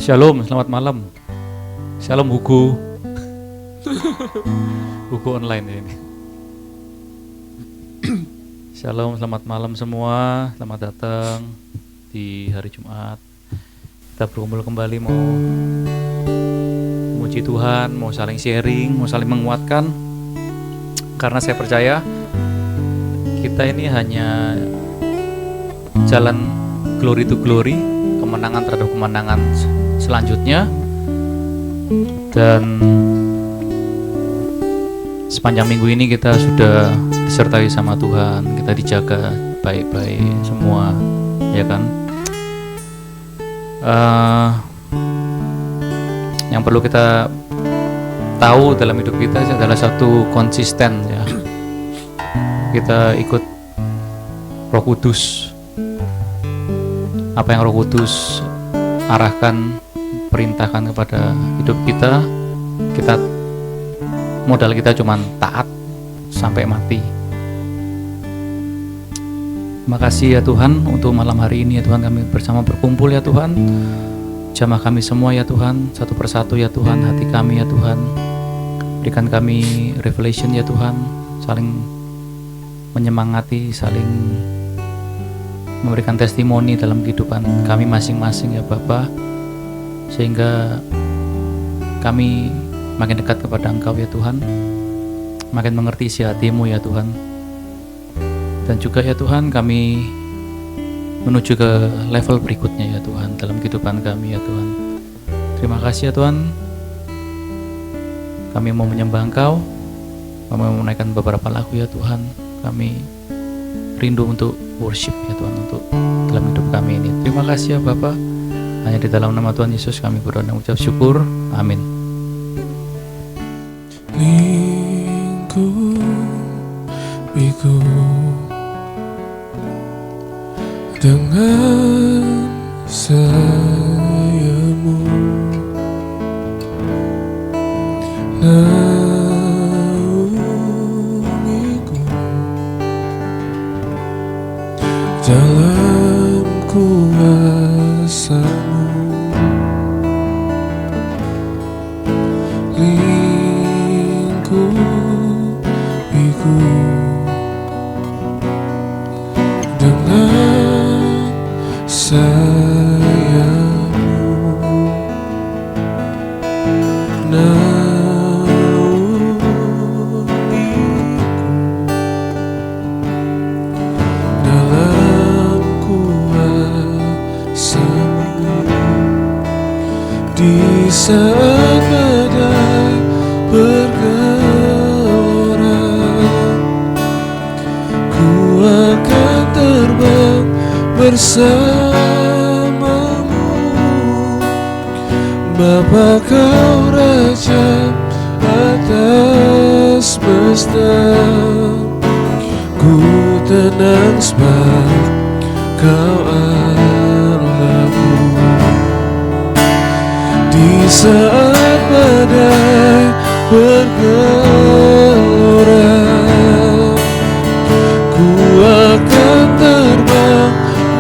Shalom, selamat malam. Shalom Hugo. Hugo online ya ini. Shalom, selamat malam semua. Selamat datang di hari Jumat. Kita berkumpul kembali mau memuji Tuhan, mau saling sharing, mau saling menguatkan. Karena saya percaya kita ini hanya jalan glory to glory, kemenangan terhadap kemenangan selanjutnya. Dan sepanjang minggu ini kita sudah disertai sama Tuhan, kita dijaga baik-baik semua, ya kan? Yang perlu kita tahu dalam hidup kita adalah satu konsisten, ya. Kita ikut Roh Kudus. Apa yang Roh Kudus arahkan, perintahkan kepada hidup kita, modal kita cuma taat sampai mati. Makasih ya Tuhan untuk malam hari ini ya Tuhan, kami bersama berkumpul ya Tuhan. Jamah kami semua ya Tuhan, satu persatu ya Tuhan, hati kami ya Tuhan. Berikan kami revelation ya Tuhan, saling menyemangati, saling memberikan testimoni dalam kehidupan kami masing-masing ya Bapa, sehingga kami makin dekat kepada Engkau ya Tuhan, makin mengerti isi hati-Mu ya Tuhan. Dan juga ya Tuhan, kami menuju ke level berikutnya ya Tuhan dalam kehidupan kami ya Tuhan. Terima kasih ya Tuhan. Kami mau menyembah Engkau, kami mau menaikkan beberapa lagu ya Tuhan. Kami rindu untuk worship ya Tuhan, untuk dalam hidup kami ini. Terima kasih ya Bapa. Hanya di dalam nama Tuhan Yesus kami berdoa dan ucap syukur. Amin. Lingkupiku dengan sayapmu, naungiku dalam kuasa-Mu. Lingkupiku dengan sayapmu, naungiku dalam kuasa-Mu. Di saat badai bergelora, ku akan terbang bersama-Mu. Bapa, Kau Raja atas semesta, ku tenang sebab Kau Allahku. Di saat badai bergelora, ku akan terbang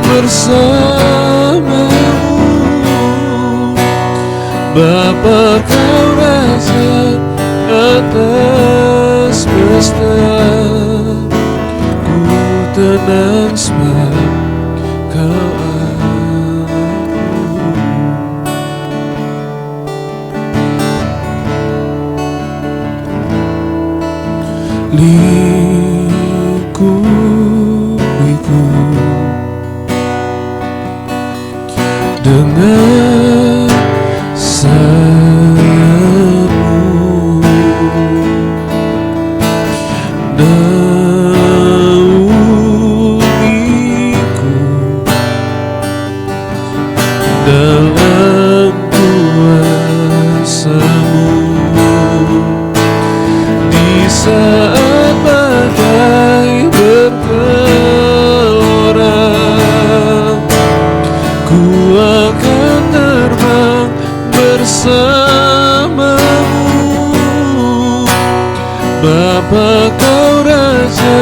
bersama-Mu. Bapa, Kau Raja atas semesta, ku tenang sebab Kau lingkupiku dengan sayapmu, naungiku dalam kuasa-Mu. Di saat badai bergelora, ku akan terbang bersama-Mu. Bapa, Kau Raja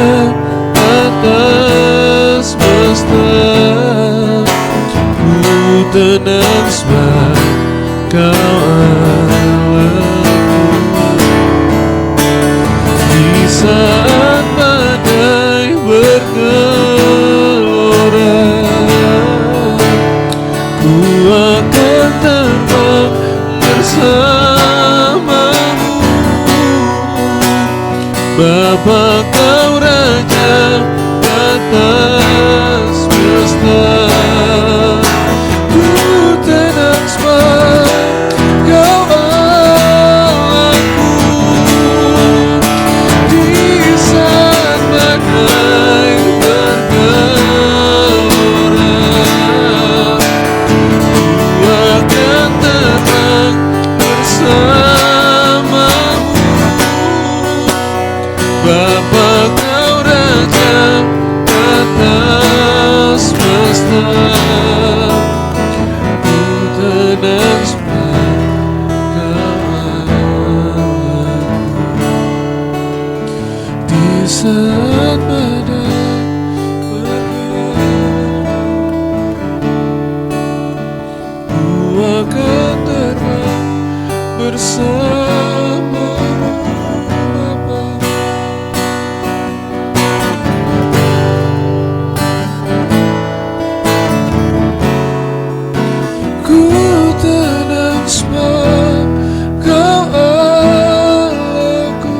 atas semesta, ku tenang sebab Kau Allahku. Di saat badai bergelora, ku akan terbang bersamamu. Bapa, Kau Raja atas semesta. Ku tenang sebab Kau Allahku. Di saat badai bergelora, ku akan terbang bersamamu. Bapa, Kau Raja atas semesta. Ku tenang sebab Kau Allahku. Di saat badai bergelora, ku akan terbang bersamamu. Bapa, ku tenang sebab Kau Allahku.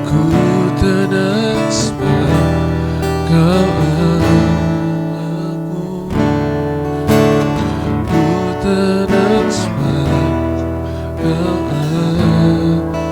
Ku tenang sebab Kau Allahku. Ku tenang sebab Kau Allahku.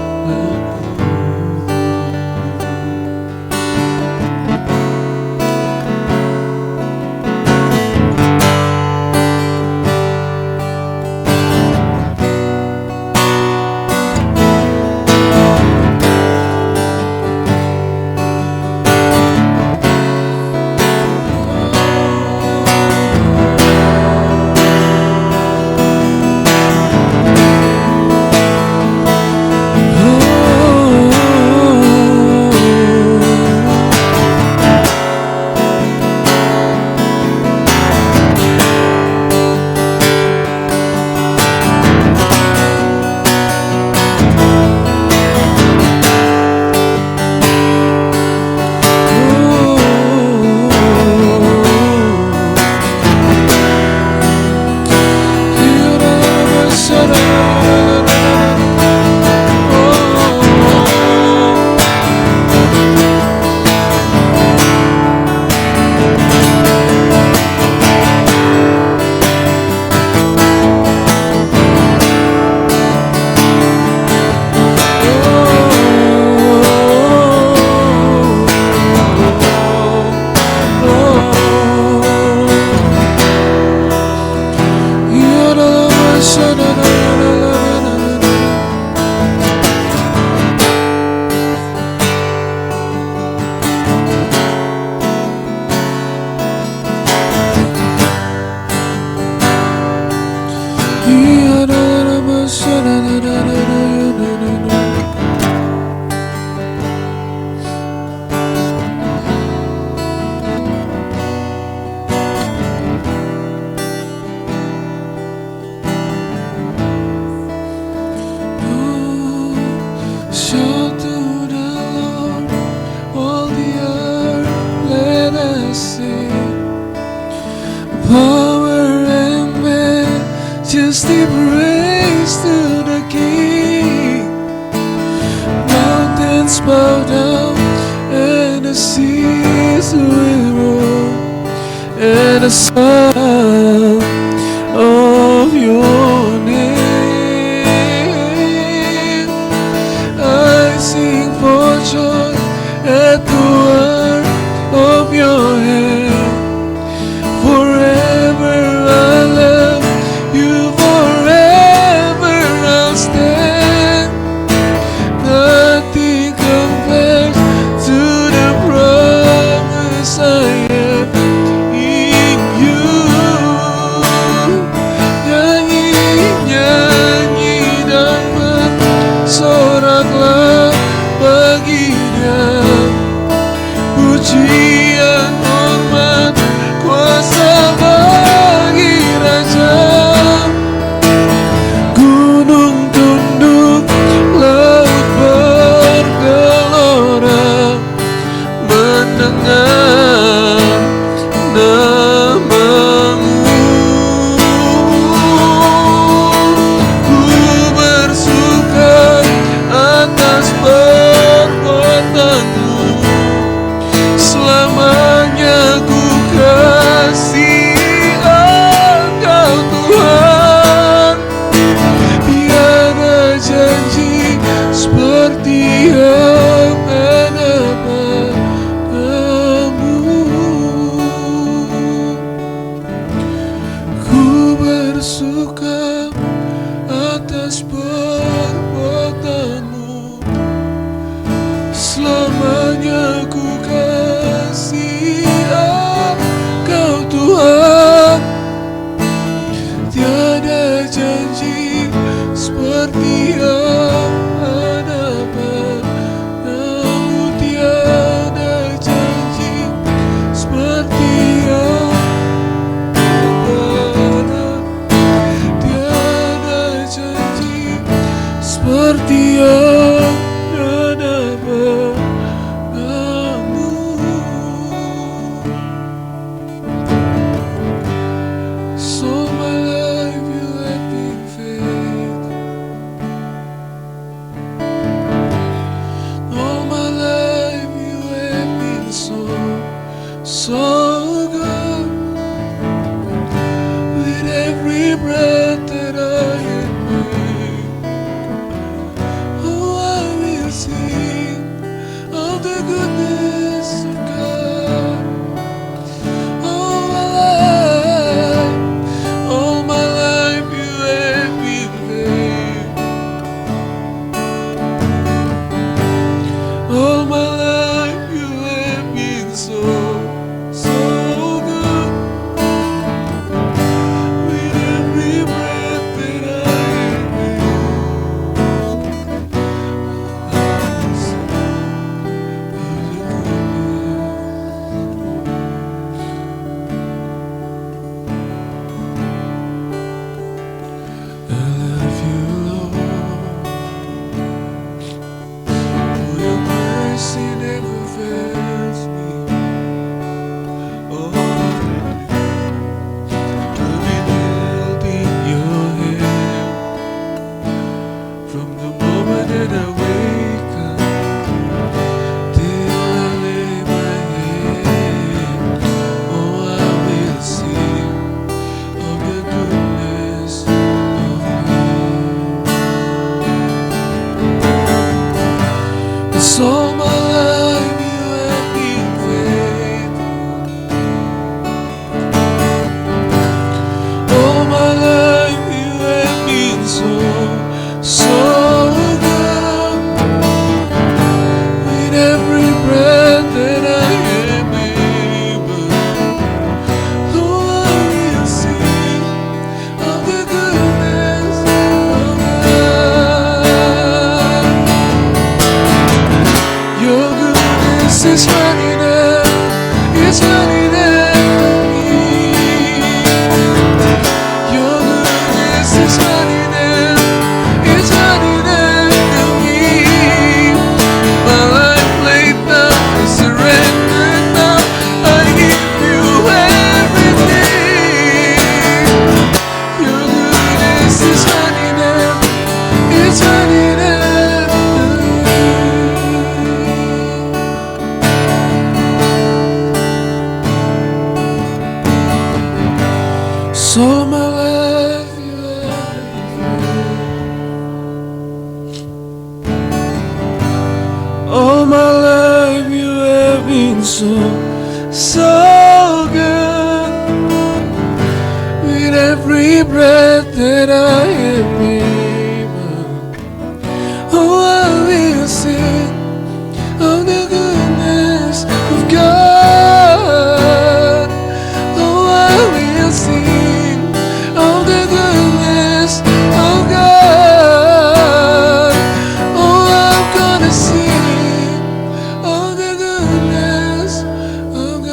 Shout to the Lord, all the earth, let us sing. Power and majesty, praise to the King. Mountains bow down and the seas will roar at the sound of your name. I sing for joy at the word of your hand. Forever I love you, forever I'll stand. Nothing compares to the promise I have in you. Nyanyi, nyanyi dan bersoraklah baginya. Pujian, hormat, kuasa bagi Raja. selamanya ku kasih Engkau Tuhan. Tiada janji seperti yang ada padamu, tiada janji seperti yang ada, tiada janji seperti yang ada padamu. So my life you have been faithful. All my life you have been so good. With every breath that I am breathing, oh, I will sing of the goodness of God. All my life you have been faithful. All my life you have been so good. With every breath that I am breathing, I will sing of the goodness. I love you, Lord, for your mercy never fails me. Oh, to be held in your hand from the moment that I wake up till I lay my head. Oh, I will sing of the goodness of God. It's all my life you have been faithful. All my life you have been so good. With every breath that I am able, oh, I will sing of the goodness of God. Your goodness is running out, it's running after me. Your goodness is running out, it's running after me. My life laid down, I surrender now, I give you everything. Your goodness is running out, it's running after me. So my life you have been. All my life you have been so good. With every breath that I am able, oh, I will sing of the goodness of God. Oh, I will sing of the goodness of God. Oh, I'm gonna sing of the goodness of God.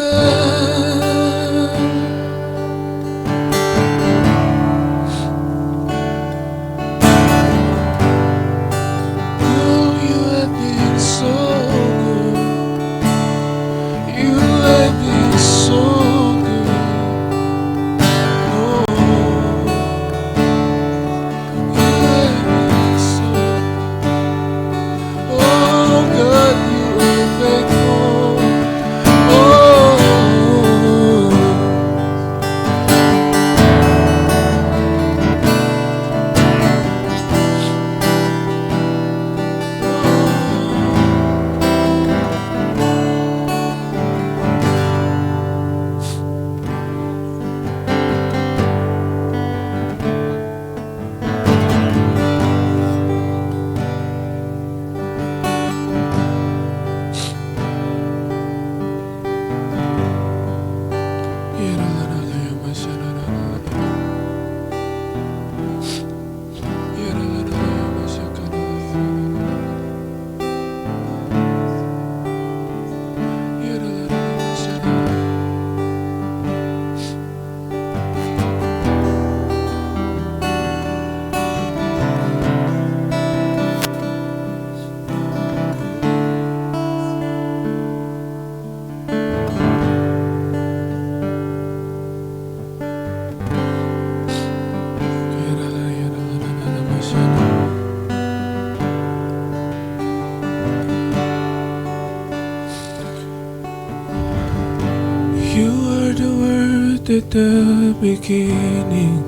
at the beginning,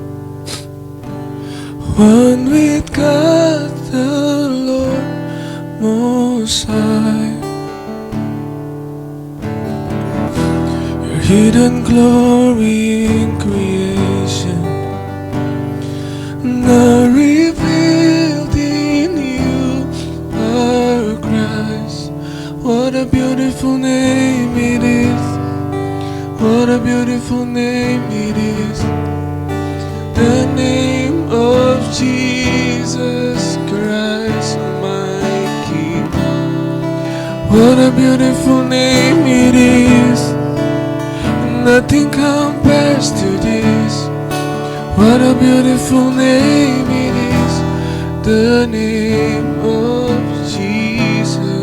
one with God the Lord Most High. Your hidden glory in creation, now revealed in you are Christ. What a beautiful name it is. What a beautiful name it is. The name of Jesus Christ, my King. What a beautiful name it is. Nothing compares to this. What a beautiful name it is. The name of Jesus.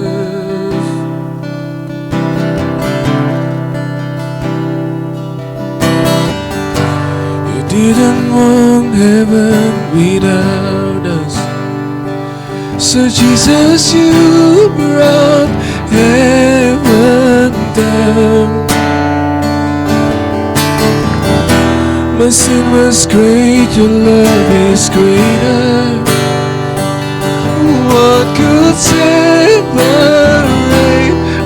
You didn't want heaven without us, so Jesus, you brought heaven down. My sin was great, your love is greater. What could separate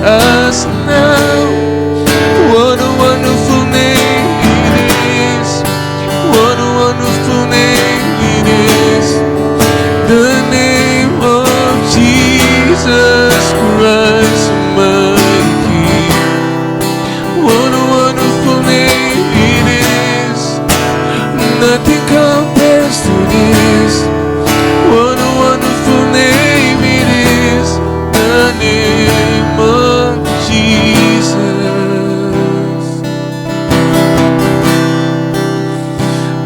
us now? What a wonderful name it is. What a wonderful name it is. The name of Jesus Christ, my King. What a wonderful name it is. Nothing compares to this. What a wonderful name it is. The name of Jesus.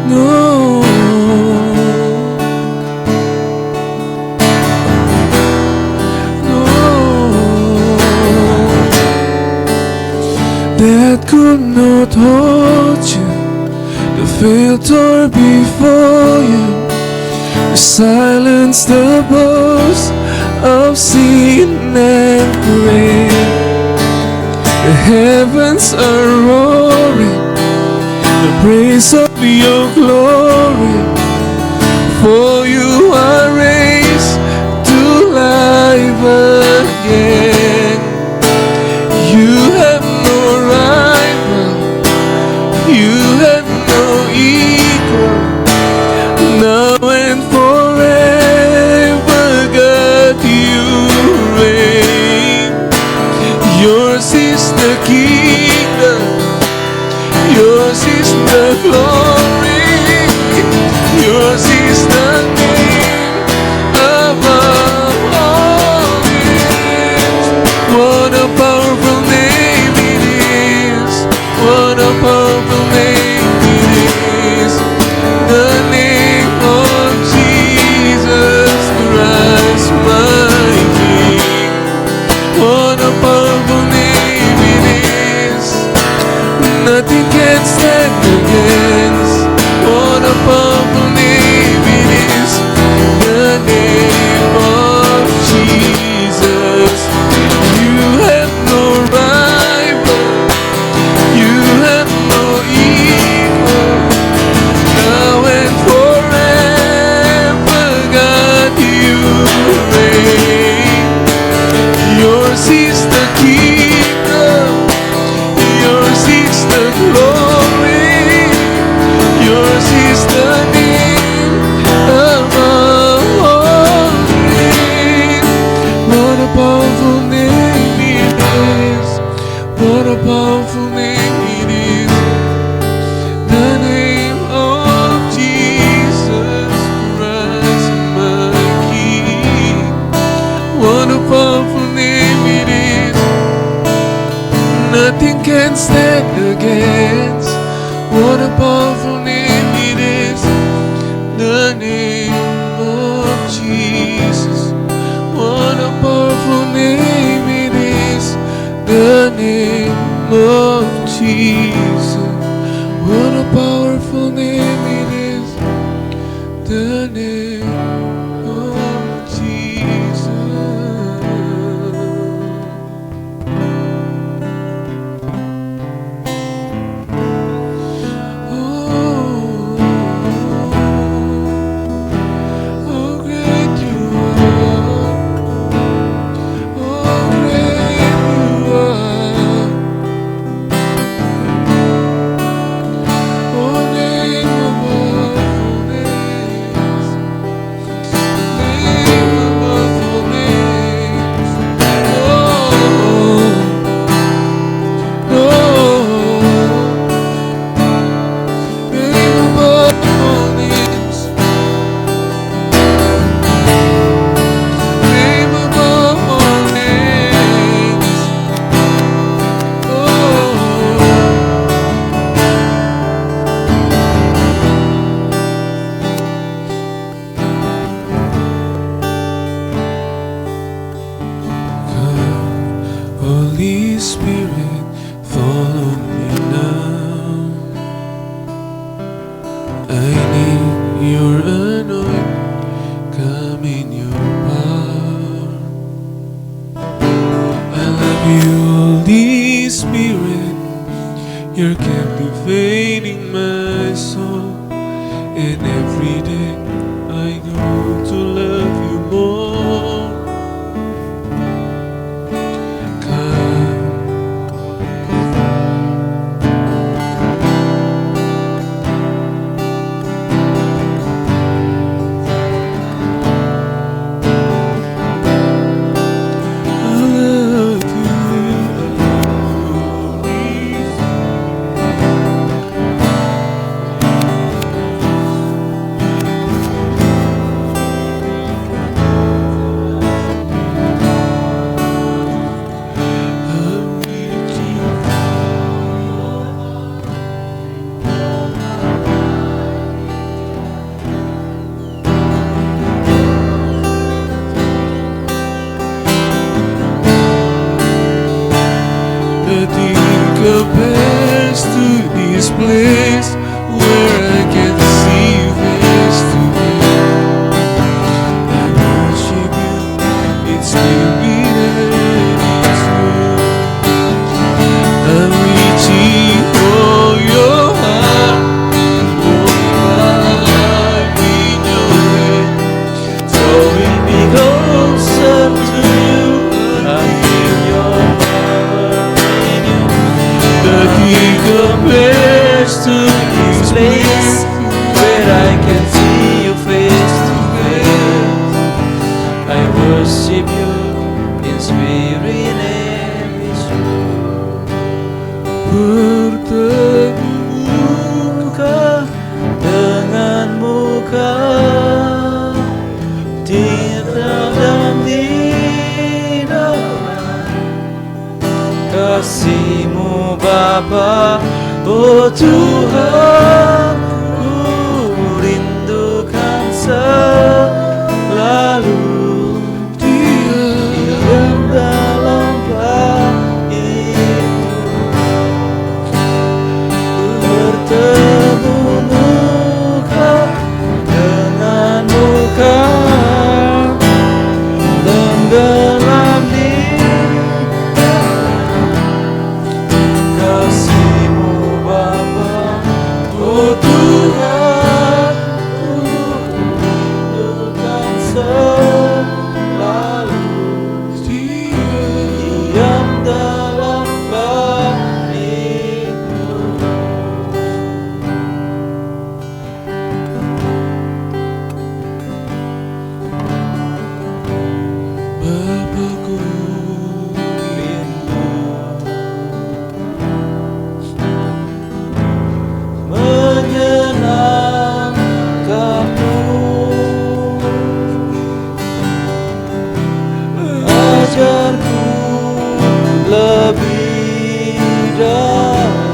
No. That could not hold you, the veil tore before you, silence the boast of sin and grave. The heavens are roaring the praise of your glory, for you are raised to life again. You have no rival, you have no equal, now and forever, God, you reign. Yours is the kingdom, yours is the glory, yours is the name above all names. What a powerful name it is. What a powerful name it is. The name of Jesus Christ, my King. What a powerful name it is. Nothing can stand against. What a powerful name it is. The name of Jesus. You have no rival, you have no equal, now and forever, God, you reign. Yours is the kingdom, yours is the glory, yours is the name above all names. What a powerful name it is. What a powerful name it is. The name of Jesus Christ, my King. What a powerful name it is. Nothing can stand against. What a powerful name it is. The name of Jesus. What a powerful name it is. The name of Jesus. What a powerful name it is. The name of Jesus. Holy Spirit, follow me now. I need your anointing, come in your power. I love you, Holy Spirit, you're captivating my soul. And every day I grow to love you more. Come. I love nothing compares to this place where I can see you face to face. I worship you in spirit and in truth. I'm reaching for your heart, holding my life in your hand, drawing me closer to you. I feel your power in you. Nothing compares to this place where I can see you face to face. I worship you in spirit and in truth. Bertemu muka dengan muka di dalam kasih-Mu Bapa, oh Tuhan, ku rindukan selalu diam dalam bait-Mu. Bertemu muka dengan muka dan dalam kasih-Mu Bapa, oh Tuhan, ku rindukan selalu diam dalam bait-Mu. Bapa-Ku rindu menyenangkan-Mu, ajarku lebih dalam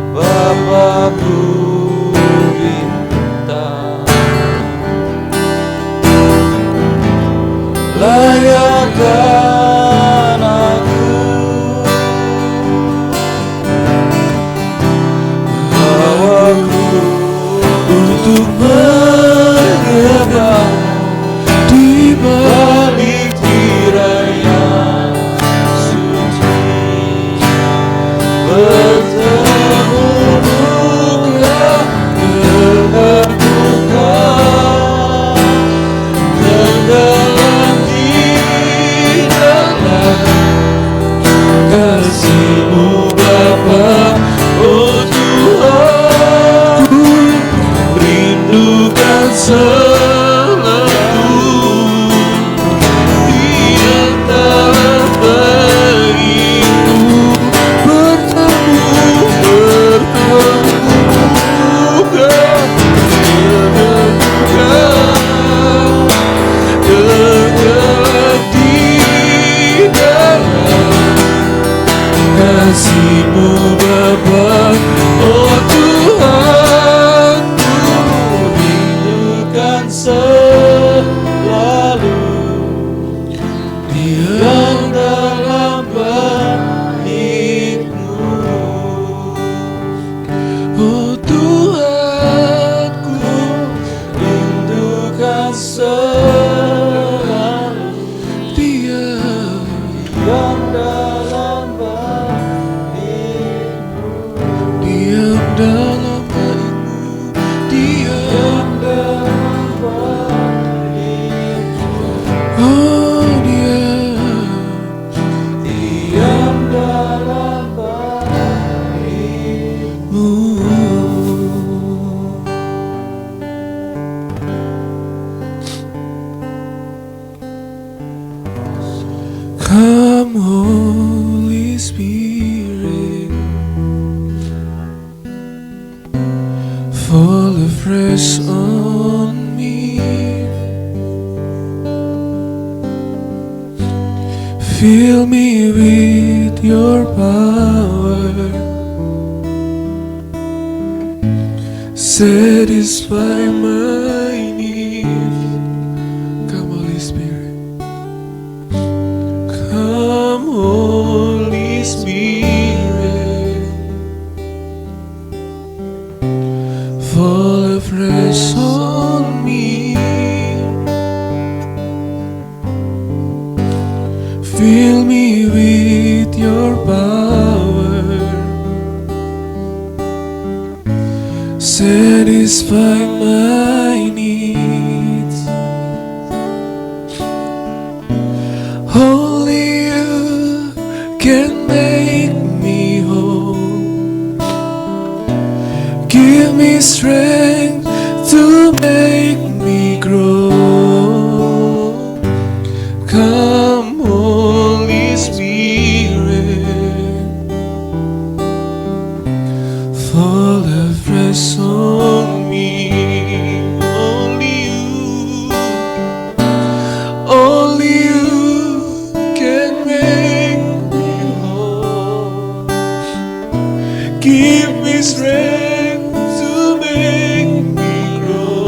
Bapa-Ku bintang, layakkan aku, bawaku untuk menyembah di balik tirai yang suci. Bertemu muka dengan muka dan dalam kasih-Mu Bapa, oh Tuhan, ku rindu fall afresh on me. Fill me with your power. Satisfy my needs. Come, Holy Spirit. Come, Holy Spirit. Fall afresh on me. Fill me with your power. Satisfy my needs. Only you can make me whole. Give me strength to make me grow. Come, Holy Spirit, fall afresh on me. Only you can make me whole. Give me strength to make me grow.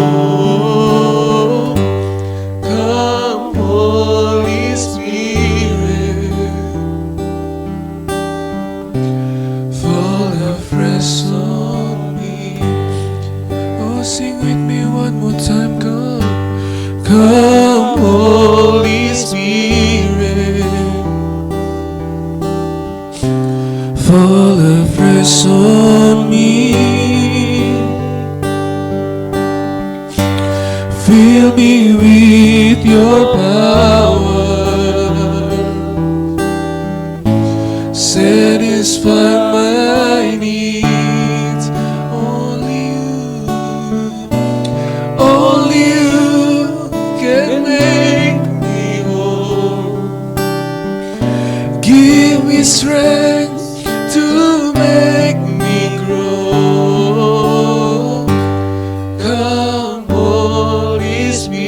Come, Holy Spirit, fall afresh on me. Oh, sing with me one more time. Come, Holy Spirit, fall afresh on me. Fill me with your power. Satisfy my needs. Only you can make me whole. Give me strength to make me grow. Come, Holy Spirit,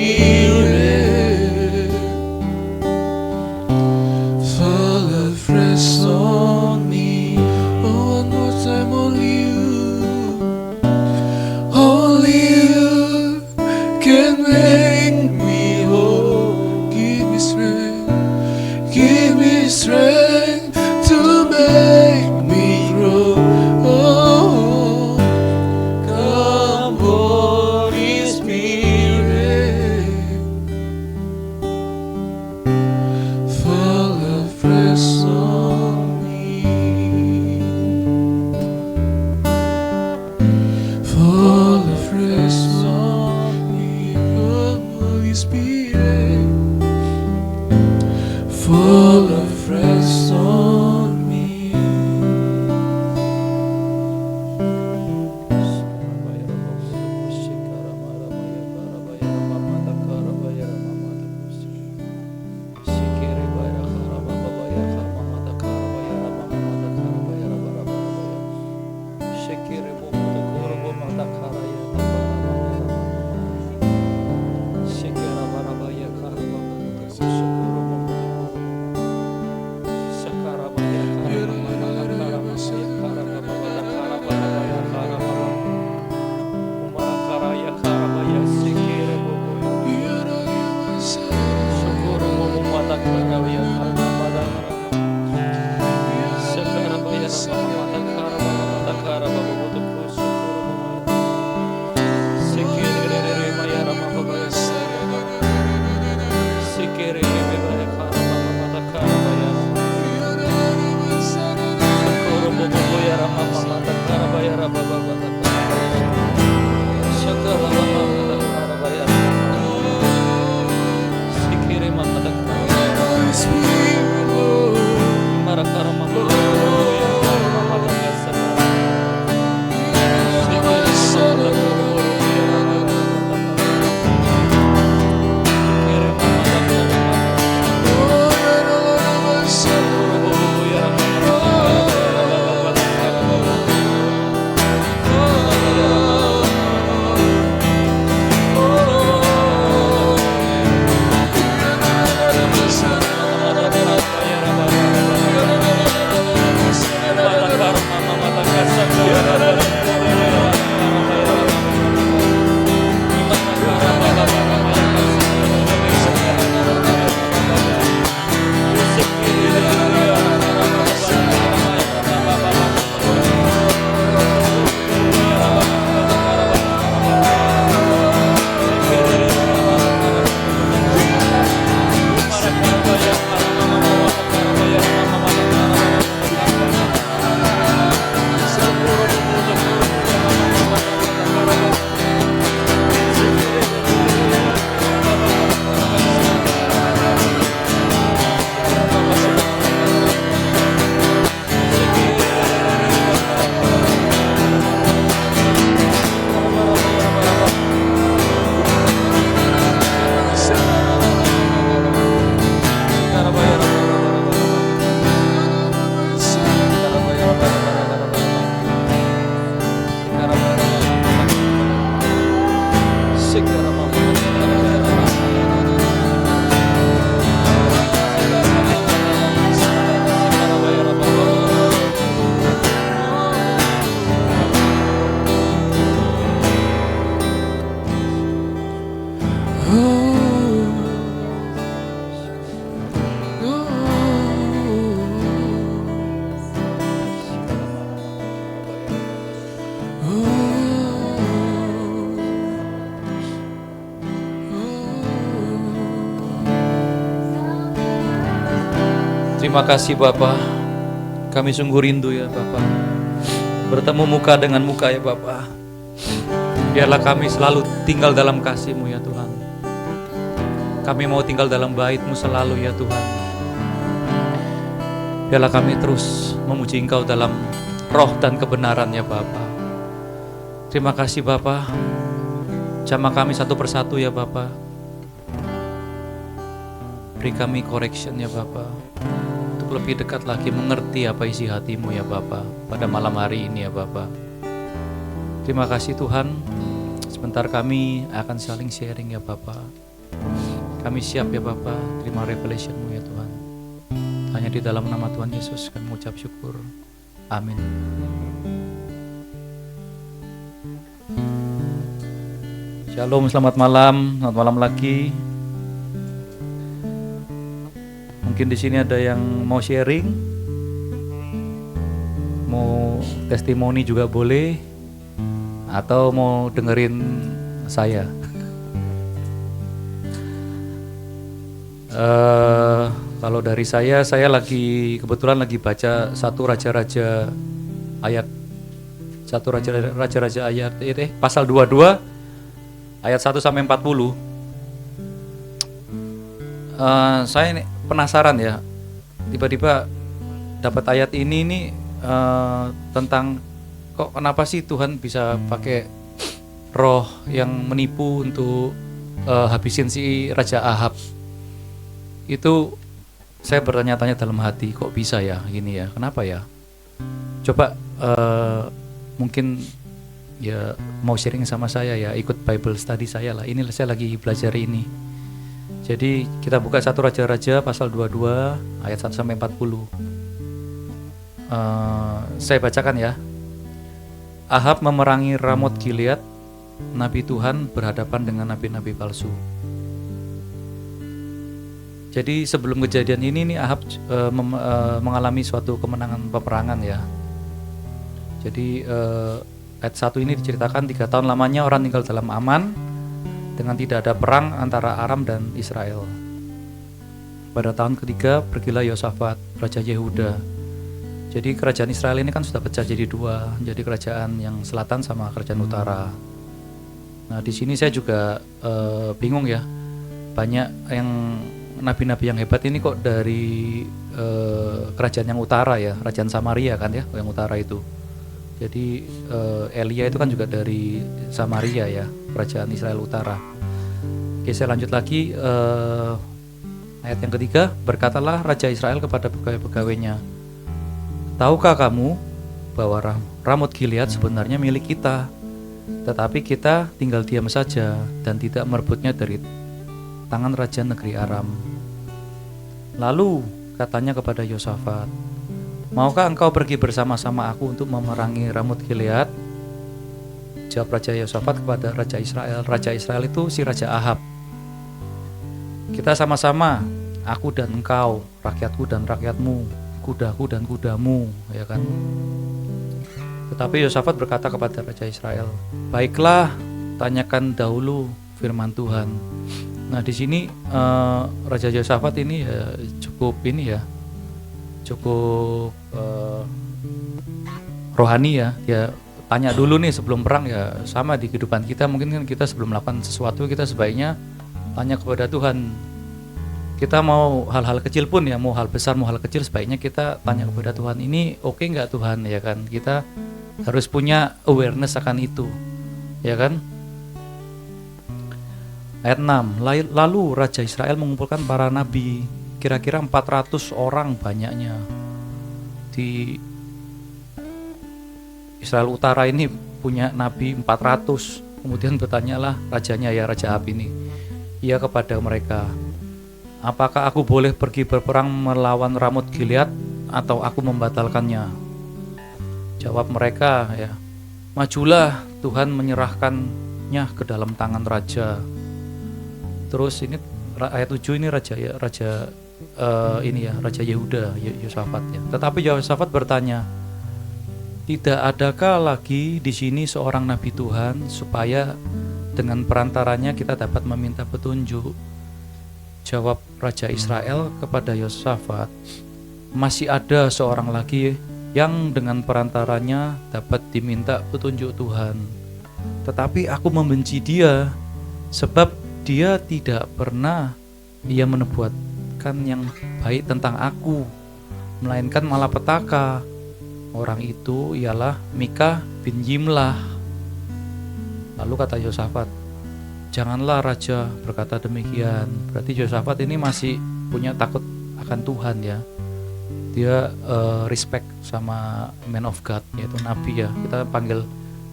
Terima kasih Bapa. Kami sungguh rindu ya Bapa, bertemu muka dengan muka ya Bapa. Biarlah kami selalu tinggal dalam kasih-Mu ya Tuhan. Kami mau tinggal dalam bait-Mu selalu ya Tuhan. Biarlah kami terus memuji Engkau dalam roh dan kebenaran ya Bapa. Terima kasih Bapa. Jamah kami satu persatu ya Bapa. Beri kami correction ya Bapa, untuk lebih dekat lagi mengerti apa isi hati-Mu ya Bapa pada malam hari ini ya Bapa. Terima kasih Tuhan. Sebentar kami akan saling sharing ya Bapa. Kami siap ya Bapa terima revelation-Mu ya Tuhan. Hanya di dalam nama Tuhan Yesus kami mengucap syukur. Amin. Shalom, selamat malam lagi. Mungkin di sini ada yang mau sharing, mau testimoni juga boleh, atau mau dengerin saya. Kalau dari saya kebetulan lagi baca satu raja-raja ayat pasal 22 ayat 1 sampai 40. Saya ini penasaran ya, tiba-tiba dapat ayat ini tentang kok kenapa sih Tuhan bisa pakai roh yang menipu untuk habisin si Raja Ahab. Itu saya bertanya-tanya dalam hati, kok bisa ya gini ya, kenapa ya? Coba mungkin ya mau sharing sama saya ya, ikut Bible study saya lah. Ini saya lagi belajar ini. Jadi kita buka satu Raja-Raja pasal 22 ayat 1 sampai 40. Saya bacakan ya. Ahab memerangi Ramot Gilead. Nabi Tuhan berhadapan dengan nabi-nabi palsu. Jadi sebelum kejadian ini nih Ahab mengalami suatu kemenangan peperangan ya. Jadi ayat 1 ini diceritakan 3 tahun lamanya orang tinggal dalam aman, dengan tidak ada perang antara Aram dan Israel. Pada tahun ketiga pergilah Yosafat, Raja Yehuda. Jadi kerajaan Israel ini kan sudah pecah jadi 2, jadi kerajaan yang selatan sama kerajaan utara. Nah di sini saya juga bingung ya, banyak yang nabi-nabi yang hebat ini kok dari kerajaan yang utara ya, kerajaan Samaria kan ya, yang utara itu. Jadi Elia itu kan juga dari Samaria ya, kerajaan Israel utara. Oke, saya lanjut lagi ayat yang ketiga. Berkatalah Raja Israel kepada pegawai-pegawainya, tahukah kamu bahwa Ramot Gilead sebenarnya milik kita, tetapi kita tinggal diam saja dan tidak merebutnya dari tangan raja negeri Aram. Lalu katanya kepada Yosafat, maukah engkau pergi bersama-sama aku untuk memerangi Ramot Gilead? Jawab Raja Yosafat kepada Raja Israel. Raja Israel itu si Raja Ahab. Kita sama-sama, aku dan engkau, rakyatku dan rakyatmu, kudaku dan kudamu, ya kan? Tetapi Yosafat berkata kepada Raja Israel, baiklah, tanyakan dahulu firman Tuhan. Nah di sini Raja Yosafat ini ya cukup rohani ya. Dia tanya dulu nih sebelum perang ya, sama di kehidupan kita mungkin kan kita sebelum melakukan sesuatu kita sebaiknya tanya kepada Tuhan. Kita mau hal-hal kecil pun ya, mau hal besar mau hal kecil sebaiknya kita tanya kepada Tuhan, ini oke nggak Tuhan ya kan. Kita harus punya awareness akan itu ya kan. Ayat 6, lalu Raja Israel mengumpulkan para nabi, kira-kira 400 orang banyaknya. Di Israel utara ini punya nabi 400. Kemudian bertanyalah rajanya ya, Raja Ahab ini, ia kepada mereka, apakah aku boleh pergi berperang melawan Ramot Gilead atau aku membatalkannya? Jawab mereka ya, majulah, Tuhan menyerahkannya ke dalam tangan raja. Terus ini ayat 7 ini Raja Yehuda, Yosafat ya. Tetapi Yosafat bertanya, tidak adakah lagi di sini seorang nabi Tuhan supaya dengan perantaranya kita dapat meminta petunjuk? Jawab Raja Israel kepada Yosafat, masih ada seorang lagi yang dengan perantaranya dapat diminta petunjuk Tuhan. Tetapi aku membenci dia, sebab dia tidak pernah ia menubuatkan yang baik tentang aku, melainkan malapetaka. Orang itu ialah Mika bin Yimlah. Lalu kata Yosafat, janganlah raja berkata demikian. Berarti Yosafat ini masih punya takut akan Tuhan ya. Dia respect sama man of God, yaitu nabi ya. Kita panggil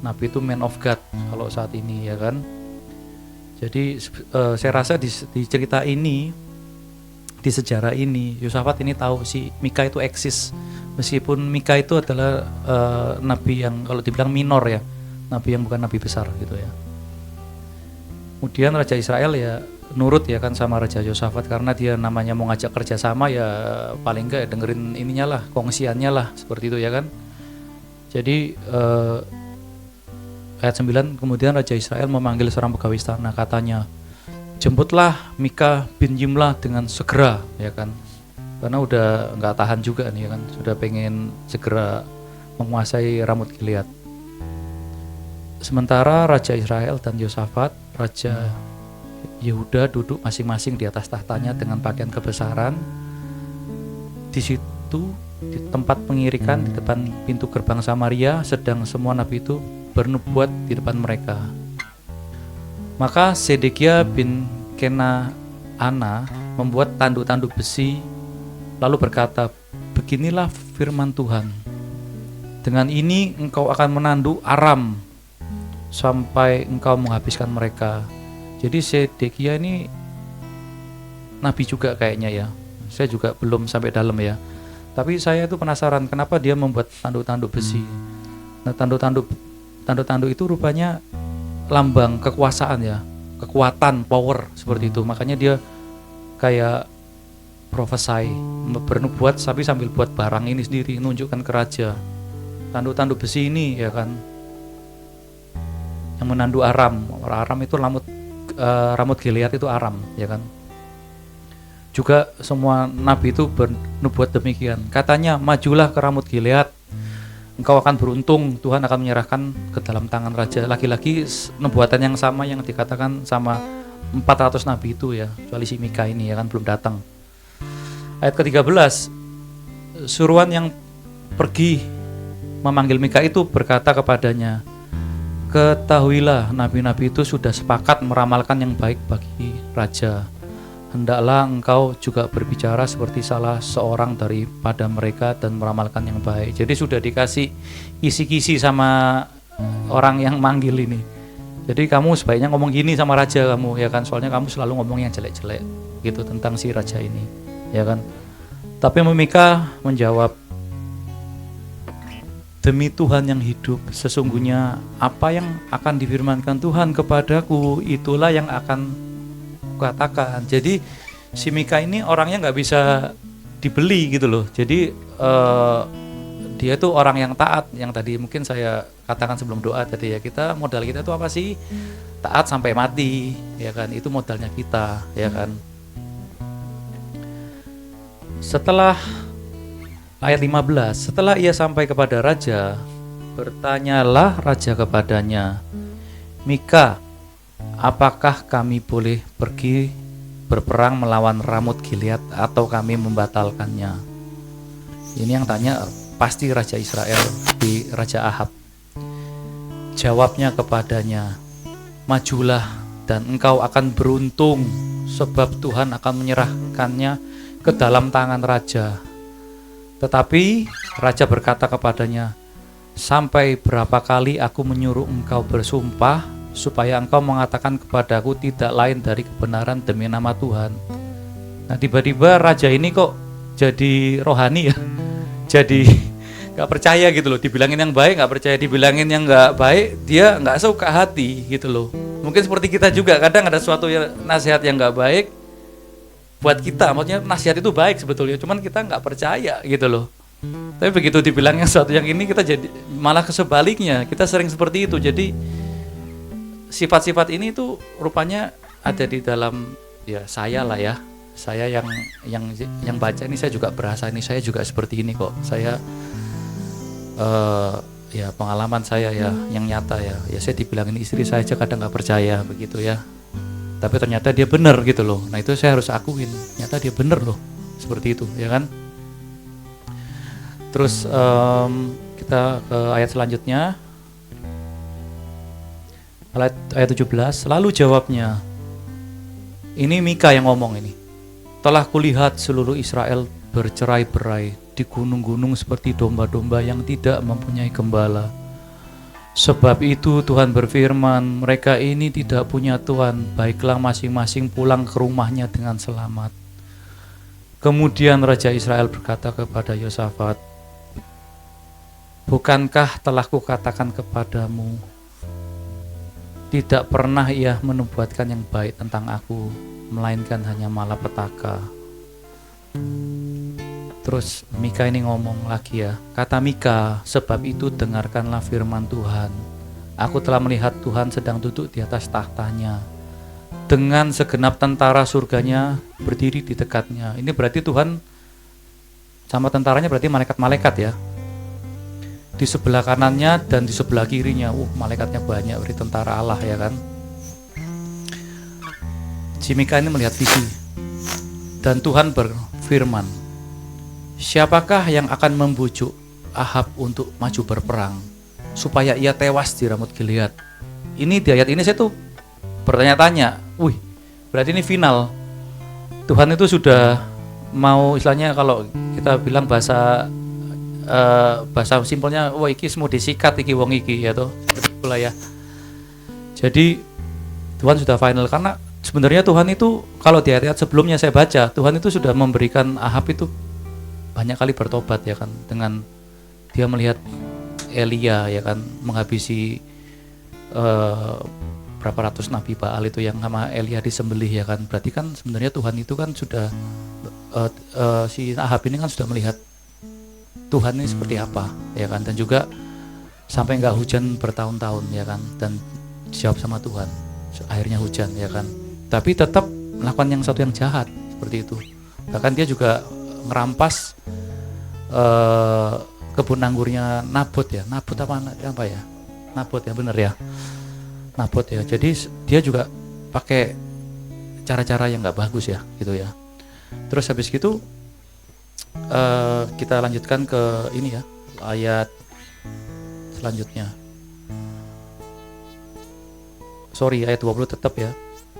nabi itu man of God kalau saat ini ya kan. Jadi saya rasa di cerita ini, di sejarah ini, Yosafat ini tahu si Mika itu eksis. Meskipun Mika itu adalah nabi yang kalau dibilang minor ya, nabi yang bukan nabi besar gitu ya. Kemudian Raja Israel ya nurut ya kan sama Raja Yosafat, karena dia namanya mau ngajak kerjasama ya paling enggak dengerin ininya lah, kongsiannya lah, seperti itu ya kan. Jadi ayat 9, kemudian Raja Israel memanggil seorang pegawai istana, katanya, jemputlah Mika bin Yimlah dengan segera ya kan, karena udah nggak tahan juga nih ya kan, sudah pengen segera menguasai Ramut Gilead. Sementara Raja Israel dan Yosafat, Raja Yehuda duduk masing-masing di atas tahtanya dengan pakaian kebesaran. Di situ di tempat pengirikan di depan pintu gerbang Samaria, sedang semua nabi itu bernubuat di depan mereka. Maka Sedekia bin Kenaana membuat tanduk-tanduk besi, lalu berkata, beginilah firman Tuhan, dengan ini engkau akan menanduk Aram sampai engkau menghabiskan mereka. Jadi Sedekia ini nabi juga kayaknya ya. Saya juga belum sampai dalam ya. Tapi saya itu penasaran kenapa dia membuat tanduk-tanduk besi. Nah, tanduk-tanduk itu rupanya lambang kekuasaan ya, kekuatan, power seperti itu. Makanya dia kayak prophesy, bernubuat tapi sambil buat barang ini sendiri, menunjukkan ke raja. Tanduk-tanduk besi ini ya kan, yang menanduk Aram. Aram itu Ramut Gilead itu Aram ya kan. Juga semua nabi itu bernubuat demikian. Katanya, majulah ke Ramut Gilead, engkau akan beruntung, Tuhan akan menyerahkan ke dalam tangan raja. Lagi-lagi nubuatan yang sama yang dikatakan sama 400 nabi itu ya, kecuali si Mika ini ya kan belum datang. Ayat ke-13, suruhan yang pergi memanggil Mika itu berkata kepadanya, ketahuilah nabi-nabi itu sudah sepakat meramalkan yang baik bagi raja. Hendaklah engkau juga berbicara seperti salah seorang daripada mereka dan meramalkan yang baik. Jadi sudah dikasih kisi-kisi sama orang yang manggil ini. Jadi kamu sebaiknya ngomong gini sama raja kamu ya kan, soalnya kamu selalu ngomong yang jelek-jelek gitu tentang si raja ini ya kan. Tapi Mika menjawab, demi Tuhan yang hidup, sesungguhnya apa yang akan difirmankan Tuhan kepadaku, itulah yang akan katakan. Jadi si Mika ini orangnya nggak bisa dibeli gitu loh. Jadi dia tuh orang yang taat, yang tadi mungkin saya katakan sebelum doa tadi ya, kita modal kita tuh apa sih? Taat sampai mati ya kan, itu modalnya kita ya kan. Setelah ayat 15, setelah ia sampai kepada raja, bertanyalah raja kepadanya, Mika, apakah kami boleh pergi berperang melawan Ramut Gilead atau kami membatalkannya? Ini yang tanya pasti Raja Israel di Raja Ahab. Jawabnya kepadanya, majulah dan engkau akan beruntung, sebab Tuhan akan menyerahkannya ke dalam tangan raja. Tetapi raja berkata kepadanya, sampai berapa kali aku menyuruh engkau bersumpah supaya engkau mengatakan kepadaku tidak lain dari kebenaran demi nama Tuhan. Nah tiba-tiba raja ini kok jadi rohani ya, jadi gak percaya gitu loh. Dibilangin yang baik gak percaya, dibilangin yang gak baik dia gak suka hati gitu loh. Mungkin seperti kita juga, kadang ada suatu nasihat yang gak baik buat kita, maksudnya nasihat itu baik sebetulnya, cuman kita gak percaya gitu loh. Tapi begitu dibilang yang satu yang ini, kita jadi malah kesebaliknya, kita sering seperti itu. Jadi sifat-sifat ini tuh rupanya ada di dalam ya saya lah ya, Saya yang baca ini saya juga berasa ini saya juga seperti ini kok. Saya ya pengalaman saya ya yang nyata ya. Ya saya dibilangin istri saya aja kadang nggak percaya begitu ya. Tapi ternyata dia benar gitu loh. Nah itu saya harus akuin. Ternyata dia benar loh. Seperti itu ya kan. Terus kita ke ayat selanjutnya. Ayat 17. Lalu jawabnya. Ini Mika yang ngomong ini. Telah kulihat seluruh Israel bercerai-berai di gunung-gunung seperti domba-domba yang tidak mempunyai gembala. Sebab itu Tuhan berfirman, mereka ini tidak punya Tuhan, baiklah masing-masing pulang ke rumahnya dengan selamat. Kemudian Raja Israel berkata kepada Yosafat, bukankah telah kukatakan kepadamu, tidak pernah ia menubuatkan yang baik tentang aku, melainkan hanya malapetaka. Terus Mika ini ngomong lagi ya, kata Mika, sebab itu dengarkanlah firman Tuhan. Aku telah melihat Tuhan sedang duduk di atas tahtanya, dengan segenap tentara surganya berdiri di dekatnya. Ini berarti Tuhan sama tentaranya berarti malaikat-malaikat ya. Di sebelah kanannya dan di sebelah kirinya, malaikatnya banyak, berarti tentara Allah ya kan. Si Mika ini melihat visi, dan Tuhan berfirman, siapakah yang akan membujuk Ahab untuk maju berperang, supaya ia tewas di Ramut Gilead? Ini di ayat ini saya tuh bertanya-tanya, berarti ini final. Tuhan itu sudah mau, istilahnya kalau kita bilang bahasa simpelnya, iki semua disikat iki wong iki ya toh, itulah ya. Jadi Tuhan sudah final, karena sebenarnya Tuhan itu kalau di ayat-ayat sebelumnya saya baca, Tuhan itu sudah memberikan Ahab itu banyak kali bertobat ya kan, dengan dia melihat Elia ya kan menghabisi berapa ratus nabi Baal itu yang sama Elia disembelih ya kan. Berarti kan sebenarnya Tuhan itu kan sudah si Ahab ini kan sudah melihat Tuhan ini seperti apa ya kan, dan juga sampai nggak hujan bertahun-tahun ya kan, dan dijawab sama Tuhan akhirnya hujan ya kan, tapi tetap melakukan satu yang jahat seperti itu. Bahkan dia juga ngerampas kebun anggurnya Nabot ya, Nabot apa ya, Nabot ya, bener ya, Nabot ya. Jadi dia juga pakai cara-cara yang nggak bagus ya gitu ya. Terus habis gitu kita lanjutkan ke ini ya, ayat selanjutnya. Ayat 20 tetap ya.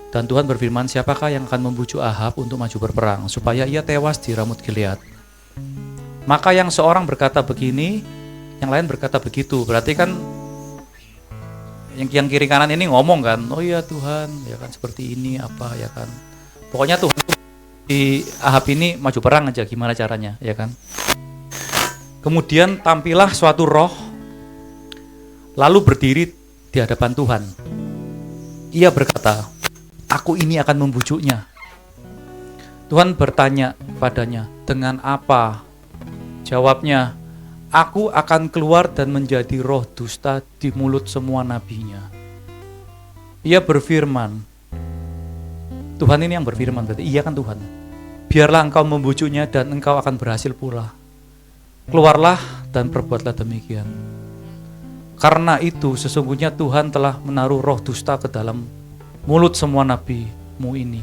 Dan Tuhan berfirman, siapakah yang akan membujuk Ahab untuk maju berperang, supaya ia tewas di Ramut Gilead? Maka yang seorang berkata begini, yang lain berkata begitu. Berarti kan yang kiri kanan ini ngomong kan, oh iya Tuhan, ya kan seperti ini apa ya kan. Pokoknya Tuhan di Ahab ini maju perang aja, gimana caranya ya kan. Kemudian tampillah suatu roh, lalu berdiri di hadapan Tuhan. Ia berkata, aku ini akan membujuknya. Tuhan bertanya padanya, dengan apa? Jawabnya, aku akan keluar dan menjadi roh dusta di mulut semua nabinya. Ia berfirman, Tuhan ini yang berfirman, berarti iya kan Tuhan. Biarlah engkau membujuknya dan engkau akan berhasil pula. Keluarlah dan perbuatlah demikian. Karena itu sesungguhnya Tuhan telah menaruh roh dusta ke dalam mulut semua nabimu ini.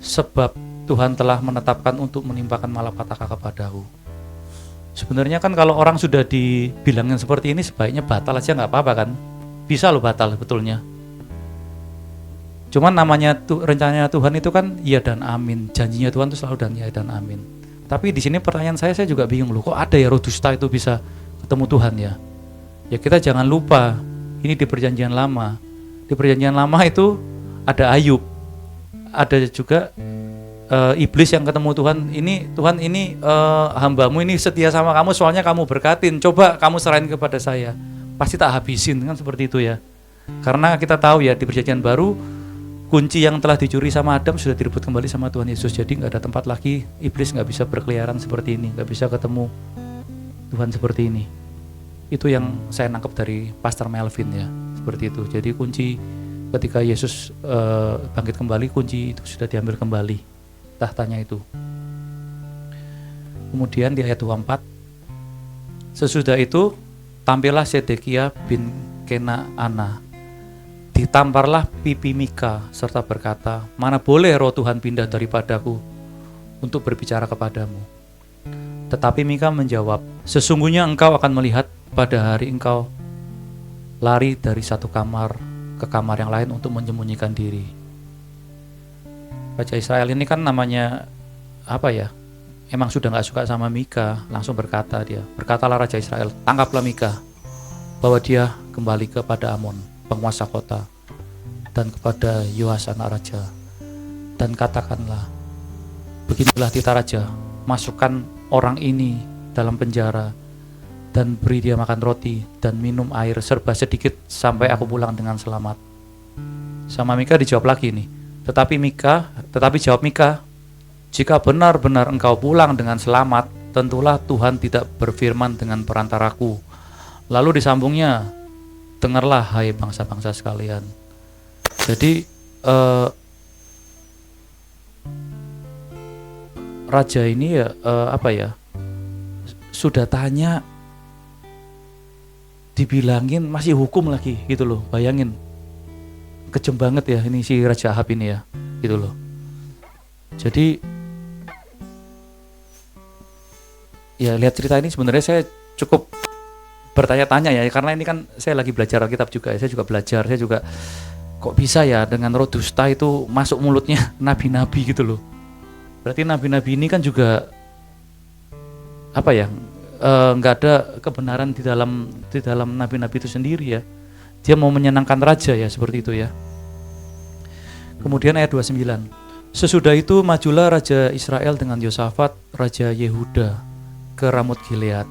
Sebab Tuhan telah menetapkan untuk menimpakan malapetaka kepadaku. Sebenarnya kan kalau orang sudah dibilangin seperti ini, sebaiknya batal aja nggak apa-apa kan. Bisa loh batal betulnya. Cuman namanya rencananya Tuhan itu kan iya dan amin. Janjinya Tuhan itu selalu dan iya dan amin. Tapi di sini pertanyaan saya juga bingung loh, kok ada ya roh dusta itu bisa ketemu Tuhan ya? Ya kita jangan lupa, ini di perjanjian lama. Di perjanjian lama itu ada Ayub, ada juga iblis yang ketemu Tuhan. Tuhan ini hambamu ini setia sama kamu, soalnya kamu berkatin. Coba kamu serahin kepada saya, pasti tak habisin kan seperti itu ya. Karena kita tahu ya di perjanjian baru kunci yang telah dicuri sama Adam sudah direbut kembali sama Tuhan Yesus. Jadi nggak ada tempat lagi iblis nggak bisa berkeliaran seperti ini, nggak bisa ketemu Tuhan seperti ini. Itu yang saya nangkep dari Pastor Melvin ya, seperti itu. Jadi kunci ketika Yesus bangkit kembali, kunci itu sudah diambil kembali tahtanya itu. Kemudian di ayat 24, sesudah itu tampillah Sedekia bin Kenaana, ditamparlah pipi Mika serta berkata, mana boleh roh Tuhan pindah daripadaku untuk berbicara kepadamu. Tetapi Mika menjawab, sesungguhnya engkau akan melihat pada hari engkau lari dari satu kamar ke kamar yang lain untuk menyembunyikan diri. Raja Israel ini kan namanya apa ya? Emang sudah gak suka sama Mika, langsung berkatalah Raja Israel, tangkaplah Mika, bawa dia kembali kepada Amon, penguasa kota, dan kepada Yoas anak raja, dan katakanlah, beginilah titah raja, masukkan orang ini dalam penjara, dan beri dia makan roti dan minum air serba sedikit sampai aku pulang dengan selamat. Sama Mika dijawab lagi nih, tetapi jawab Mika, jika benar-benar engkau pulang dengan selamat, tentulah Tuhan tidak berfirman dengan perantaraku. Lalu disambungnya, dengarlah hai bangsa-bangsa sekalian. Jadi raja ini sudah tanya, dibilangin masih hukum lagi gitu loh. Bayangin, kejem banget ya ini si Raja Ahab ini ya, gitu loh. Jadi ya lihat cerita ini sebenarnya saya cukup bertanya-tanya ya, karena ini kan saya lagi belajar Alkitab juga, saya juga kok bisa ya dengan roh dusta itu masuk mulutnya nabi-nabi gitu loh. Berarti nabi-nabi ini kan juga apa ya, nggak ada kebenaran di dalam nabi-nabi itu sendiri ya. Dia mau menyenangkan raja ya, seperti itu ya. Kemudian ayat 29, sesudah itu majulah Raja Israel dengan Yosafat Raja Yehuda ke Ramut Gilead.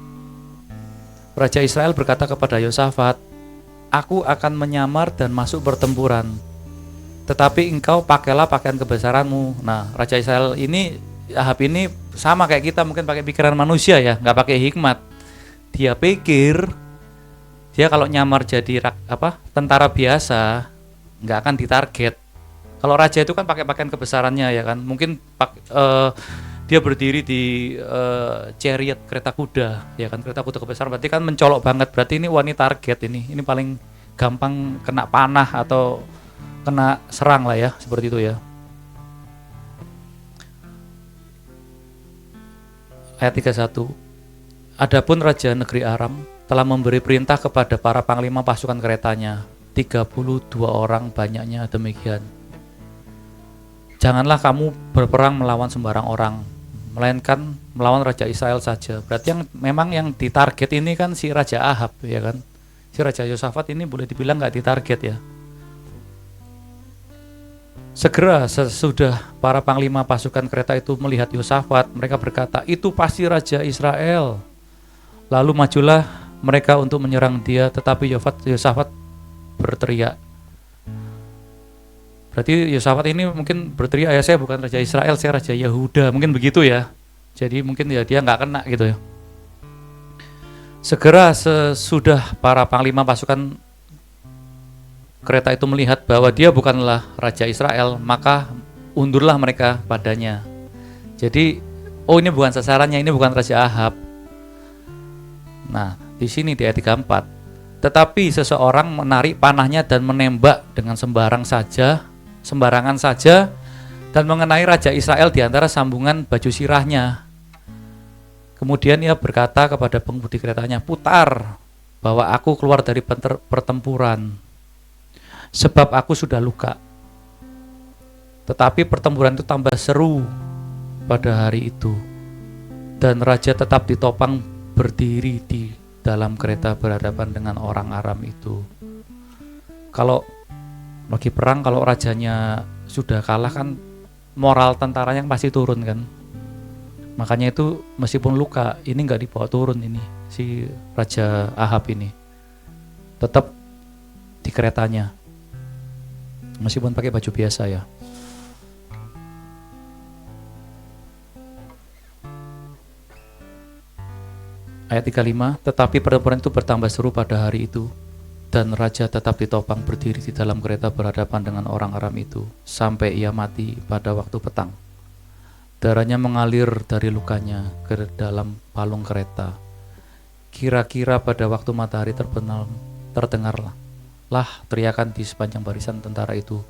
Raja Israel berkata kepada Yosafat, aku akan menyamar dan masuk pertempuran, tetapi engkau pakailah pakaian kebesaranmu. Nah, Raja Israel ini, Ahab ini sama kayak kita, mungkin pakai pikiran manusia ya, nggak pakai hikmat. Dia pikir dia kalau nyamar jadi tentara biasa nggak akan ditarget. Kalau raja itu kan pakai pakaian kebesarannya ya kan, mungkin dia berdiri di chariot, kereta kuda ya kan, kereta kuda kebesaran, berarti kan mencolok banget, berarti ini wanita target, ini paling gampang kena panah atau kena serang lah ya, seperti itu ya. Ayat 31, adapun raja negeri Aram telah memberi perintah kepada para panglima pasukan keretanya, 32 orang banyaknya demikian. Janganlah kamu berperang melawan sembarang orang, melainkan melawan Raja Israel saja. Berarti yang ditarget ini kan si Raja Ahab ya kan. Si Raja Yosafat ini boleh dibilang gak ditarget ya. Segera sesudah para panglima pasukan kereta itu melihat Yosafat, mereka berkata, itu pasti Raja Israel. Lalu majulah mereka untuk menyerang dia, tetapi Yosafat berteriak. Berarti Yosafat ini mungkin berteriak, ya saya bukan Raja Israel, saya Raja Yehuda, mungkin begitu ya. Jadi mungkin ya dia nggak kena gitu ya. Segera sesudah para panglima pasukan kereta itu melihat bahwa dia bukanlah Raja Israel, maka undurlah mereka padanya. Jadi, ini bukan sasarannya, ini bukan Raja Ahab. Nah, di sini di ayat 34, tetapi seseorang menarik panahnya dan menembak dengan sembarangan saja dan mengenai Raja Israel di antara sambungan baju sirahnya. Kemudian ia berkata kepada pengemudi keretanya, putar, bawa aku keluar dari pertempuran, sebab aku sudah luka. Tetapi pertempuran itu tambah seru pada hari itu, dan raja tetap ditopang berdiri di dalam kereta berhadapan dengan orang Aram itu. Kalau lagi perang, kalau rajanya sudah kalah kan moral tentaranya pasti turun kan. Makanya itu meskipun luka, ini nggak dibawa turun, ini si Raja Ahab ini tetap di keretanya meskipun pakai baju biasa ya. Ayat 35, tetapi pertempuran itu bertambah seru pada hari itu, dan raja tetap ditopang berdiri di dalam kereta berhadapan dengan orang Aram itu, sampai ia mati pada waktu petang. darahnya mengalir dari lukanya ke dalam palung kereta. Kira-kira pada waktu matahari terbenam, terdengarlah teriakan di sepanjang barisan tentara itu.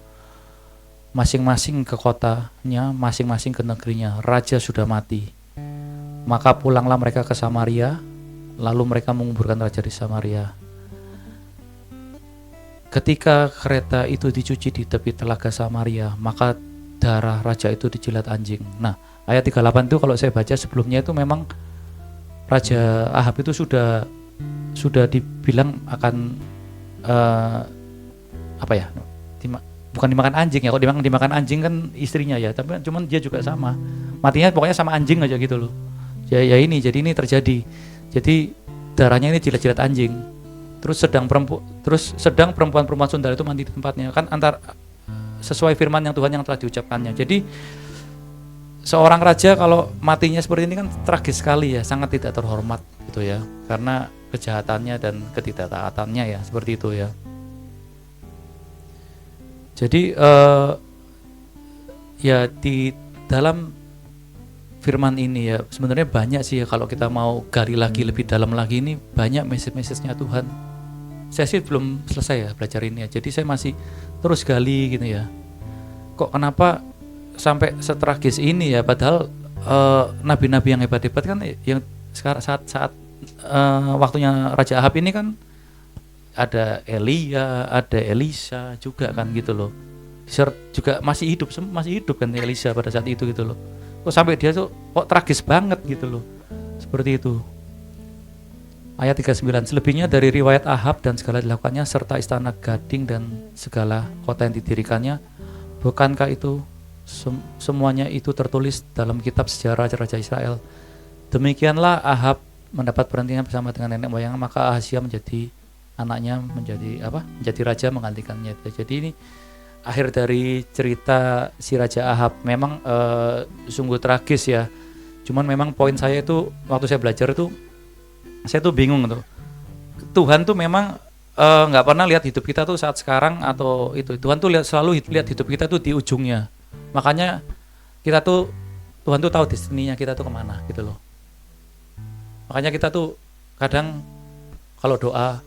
Masing-masing ke kotanya, masing-masing ke negerinya. Raja sudah mati. Maka pulanglah mereka ke Samaria, lalu mereka menguburkan raja di Samaria. Ketika kereta itu dicuci di tepi telaga Samaria, maka darah raja itu dijilat anjing. Nah, ayat 38 itu kalau saya baca sebelumnya itu memang Raja Ahab itu sudah dibilang akan bukan dimakan anjing ya. Kalau dimakan anjing kan istrinya ya, tapi cuman dia juga sama. Matinya pokoknya sama anjing aja gitu loh. Jadi ini terjadi. Jadi darahnya ini jilat-jilat anjing. Terus sedang perempuan-perempuan sundal itu mandi di tempatnya. Kan sesuai firman yang Tuhan yang telah diucapkannya. Jadi seorang raja kalau matinya seperti ini kan tragis sekali ya, sangat tidak terhormat gitu ya, karena kejahatannya dan ketidaktaatannya ya, seperti itu ya. Jadi ya di dalam firman ini ya sebenarnya banyak sih ya, kalau kita mau gali lagi lebih dalam lagi ini banyak message-nya Tuhan. Saya sih belum selesai ya belajar ini ya, jadi saya masih terus gali gitu ya. Kok kenapa sampai setragis ini ya, padahal nabi-nabi yang hebat-hebat kan yang sekarang saat waktunya Raja Ahab ini kan ada Elia, ada Elisa juga kan gitu loh. Juga masih hidup kan Elisa pada saat itu gitu loh. Kok sampai dia tuh kok tragis banget gitu loh. Seperti itu. Ayat 39, selebihnya dari riwayat Ahab dan segala dilakukannya serta istana gading dan segala kota yang didirikannya, bukankah itu semuanya itu tertulis dalam kitab sejarah Raja Israel? Demikianlah Ahab mendapat perhentian bersama dengan nenek moyangnya, maka Ahazia menjadi anaknya menjadi raja menggantikannya. Jadi ini akhir dari cerita si Raja Ahab. Memang sungguh tragis ya. Cuman memang poin saya itu waktu saya belajar itu saya tuh bingung tuh. Tuhan tuh memang nggak pernah lihat hidup kita tuh saat sekarang atau itu. Tuhan tuh selalu lihat hidup kita tuh di ujungnya. Makanya Tuhan tuh tahu destininya kita tuh kemana gitu loh. Makanya kita tuh kadang kalau doa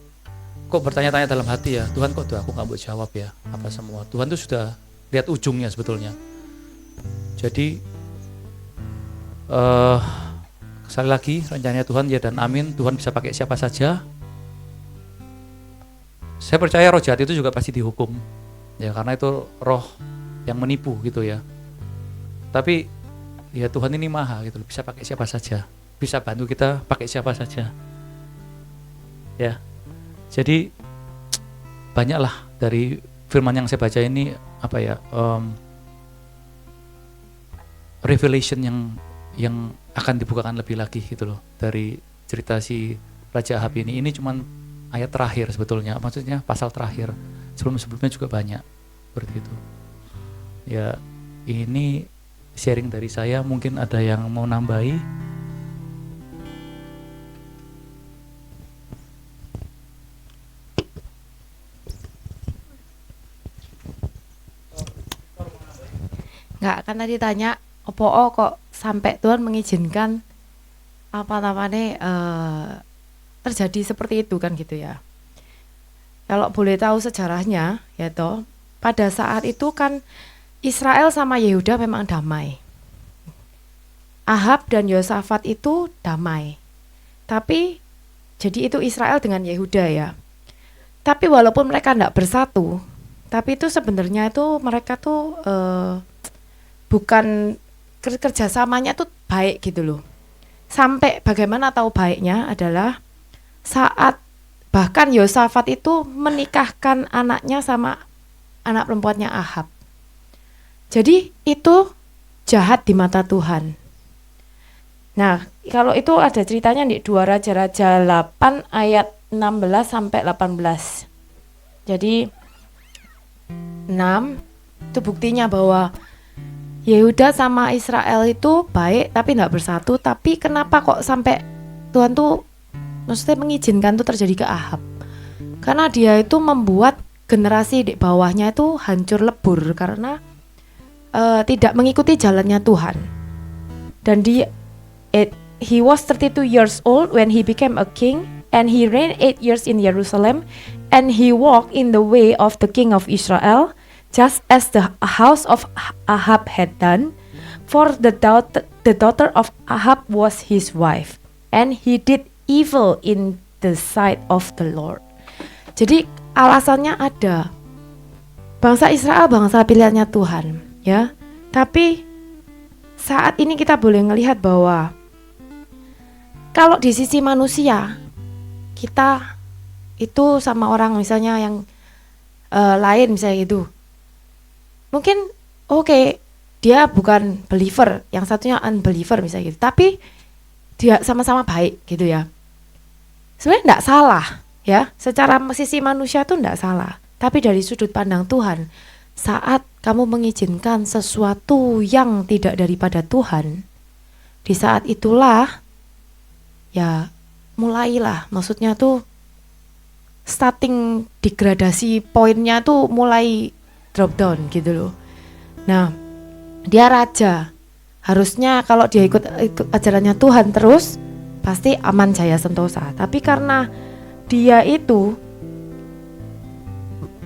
kok bertanya-tanya dalam hati ya, Tuhan kok doaku nggak mau jawab ya apa semua. Tuhan tuh sudah lihat ujungnya sebetulnya. Jadi sekali lagi rencananya Tuhan ya dan amin. Tuhan bisa pakai siapa saja. Saya percaya roh jahat itu juga pasti dihukum ya, karena itu roh yang menipu gitu ya. Tapi ya Tuhan ini maha gitu, bisa pakai siapa saja, bisa bantu kita pakai siapa saja ya. Jadi banyaklah dari firman yang saya baca ini revelation yang akan dibukakan lebih lagi gitu loh dari cerita si Raja Ahab ini. Ini cuman ayat terakhir sebetulnya, maksudnya pasal terakhir. Sebelumnya juga banyak seperti itu. Ya, ini sharing dari saya, mungkin ada yang mau nambahi. Enggak, kan tadi tanya opo kok sampai Tuhan mengizinkan terjadi seperti itu kan gitu ya. Kalau boleh tahu sejarahnya ya toh, pada saat itu kan Israel sama Yehuda memang damai. Ahab dan Yosafat itu damai. Tapi jadi itu Israel dengan Yehuda ya. Tapi walaupun mereka tidak bersatu, tapi itu sebenarnya itu mereka tuh bukan kerjasamanya tuh baik gitu loh. Sampai bagaimana tahu baiknya adalah saat bahkan Yosafat itu menikahkan anaknya sama anak perempuannya Ahab. Jadi itu jahat di mata Tuhan. Nah, kalau itu ada ceritanya di 2 Raja-Raja 8 ayat 16 sampai 18. Jadi 6 itu buktinya bahwa Yehuda sama Israel itu baik tapi tidak bersatu. Tapi kenapa kok sampai Tuhan tuh maksudnya mengizinkan tuh terjadi ke Ahab? Karena dia itu membuat generasi di bawahnya itu hancur lebur karena tidak mengikuti jalannya Tuhan. Dan he was 32 years old when he became a king, and he reigned 8 years in Jerusalem, and he walked in the way of the king of Israel, just as the house of Ahab had done, for the daughter of Ahab was his wife, and he did evil in the sight of the Lord. Jadi alasannya ada. Bangsa Israel bangsa pilihannya Tuhan, ya. Tapi saat ini kita boleh melihat bahwa kalau di sisi manusia kita itu sama orang misalnya yang lain misalnya gitu, mungkin oke, dia bukan believer, yang satunya unbeliever misalnya gitu, tapi dia sama-sama baik gitu ya. Sebenarnya enggak salah ya, secara sisi manusia itu enggak salah. Tapi dari sudut pandang Tuhan, saat kamu mengizinkan sesuatu yang tidak daripada Tuhan, di saat itulah ya mulailah, maksudnya tuh starting degradasi poinnya tuh mulai drop down gitu loh. Nah, dia raja, harusnya kalau dia ikut ajarannya Tuhan terus pasti aman jaya sentosa. Tapi karena dia itu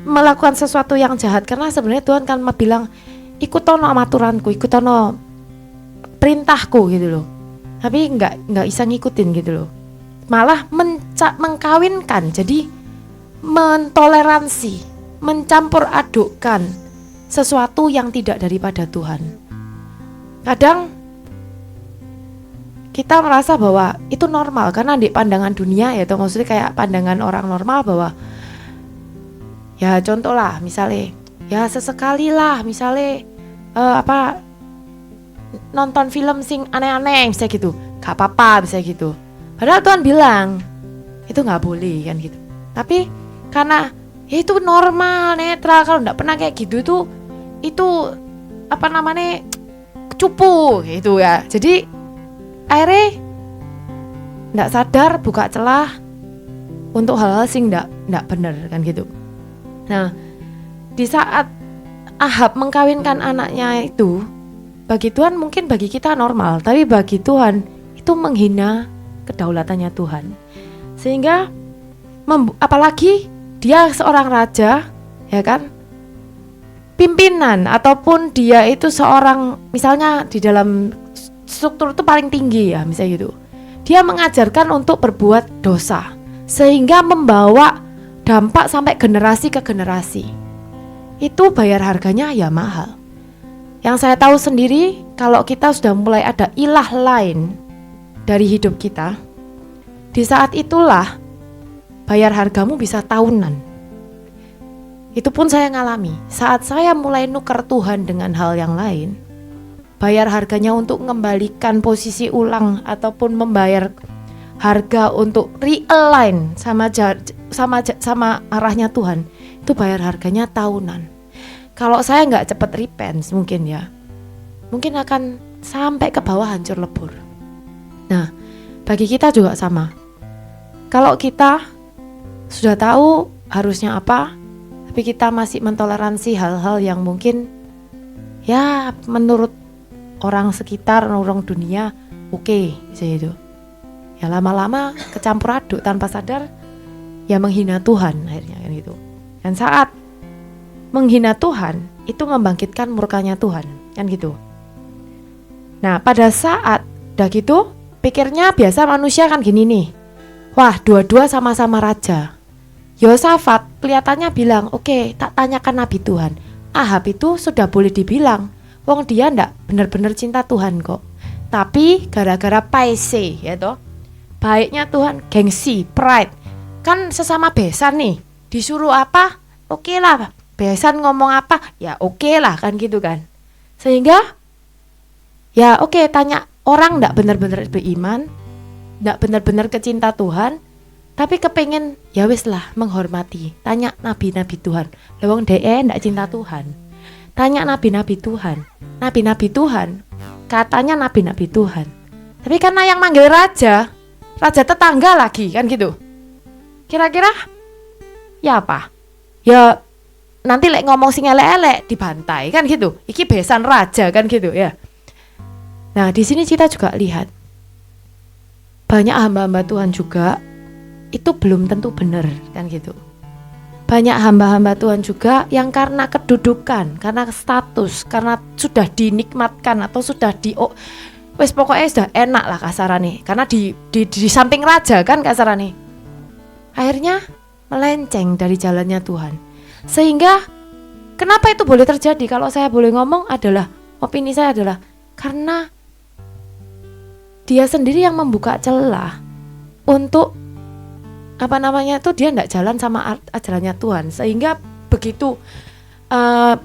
melakukan sesuatu yang jahat, karena sebenarnya Tuhan kan bilang ikutono aturanku, ikutono perintahku gitu loh. Tapi nggak bisa ngikutin gitu loh. Malah mengkawinkan, jadi mentoleransi, mencampur adukkan sesuatu yang tidak daripada Tuhan. Kadang kita merasa bahwa itu normal karena di pandangan dunia, ya itu maksudnya kayak pandangan orang normal bahwa ya contoh lah misalnya ya sesekali lah misalnya nonton film sing aneh-aneh misalnya gitu, gak apa-apa misalnya gitu. Padahal Tuhan bilang itu gak boleh kan gitu. Tapi karena ya itu normal, netral, kalau gak pernah kayak gitu tuh itu cupu gitu ya. Jadi akhirnya gak sadar buka celah untuk hal-hal sing gak bener kan gitu. Nah, di saat Ahab mengkawinkan anaknya itu, bagi Tuhan mungkin bagi kita normal, tapi bagi Tuhan itu menghina kedaulatannya Tuhan. Sehingga apalagi dia seorang raja, ya kan? Pimpinan ataupun dia itu seorang misalnya di dalam struktur itu paling tinggi ya, misalnya gitu. Dia mengajarkan untuk berbuat dosa sehingga membawa dampak sampai generasi ke generasi. Itu bayar harganya ya mahal. Yang saya tahu sendiri, kalau kita sudah mulai ada ilah lain dari hidup kita, di saat itulah bayar hargamu bisa tahunan. Itu pun saya ngalami. Saat saya mulai nuker Tuhan dengan hal yang lain, bayar harganya untuk mengembalikan posisi ulang ataupun membayar harga untuk realign sama arahnya Tuhan, itu bayar harganya tahunan. Kalau saya nggak cepat repent mungkin akan sampai ke bawah hancur lebur. Nah, bagi kita juga sama. Kalau kita sudah tahu harusnya apa, tapi kita masih mentoleransi hal-hal yang mungkin ya menurut orang sekitar, orang dunia oke, itu. Ya lama-lama kecampur aduk tanpa sadar, ya menghina Tuhan akhirnya kan gitu. Dan saat menghina Tuhan itu membangkitkan murkanya Tuhan kan gitu. Nah pada saat udah gitu, pikirnya biasa manusia kan gini nih, wah dua-dua sama-sama raja. Yosafat kelihatannya bilang oke, tak tanyakan Nabi Tuhan. Ahab itu sudah boleh dibilang wong dia ndak benar-benar cinta Tuhan kok, tapi gara-gara paise ya toh, baiknya Tuhan, gengsi, pride. Kan sesama besan nih, disuruh apa, oke lah, besan ngomong apa, ya oke lah kan gitu kan. Sehingga ya oke, tanya orang ndak benar-benar beriman, ndak benar-benar kecinta Tuhan, tapi kepengen ya wis lah menghormati. Tanya nabi-nabi Tuhan, lewong ndak cinta Tuhan. Tanya nabi-nabi Tuhan, katanya nabi-nabi Tuhan. Tapi karena yang manggil raja tetangga lagi kan gitu. Kira-kira ya apa? Ya nanti ngomong sing elek-elek dibantai kan gitu. Iki besan raja kan gitu ya. Nah, di sini kita juga lihat banyak hamba-hamba Tuhan juga itu belum tentu benar kan gitu. Banyak hamba-hamba Tuhan juga yang karena kedudukan, karena status, karena sudah dinikmatkan atau sudah wes pokoknya sudah enak lah kasarannya, karena di samping raja kan kasarannya, akhirnya melenceng dari jalannya Tuhan. Sehingga kenapa itu boleh terjadi? Kalau saya boleh ngomong adalah, opini saya adalah karena dia sendiri yang membuka celah untuk itu dia tidak jalan sama ajarannya Tuhan. Sehingga begitu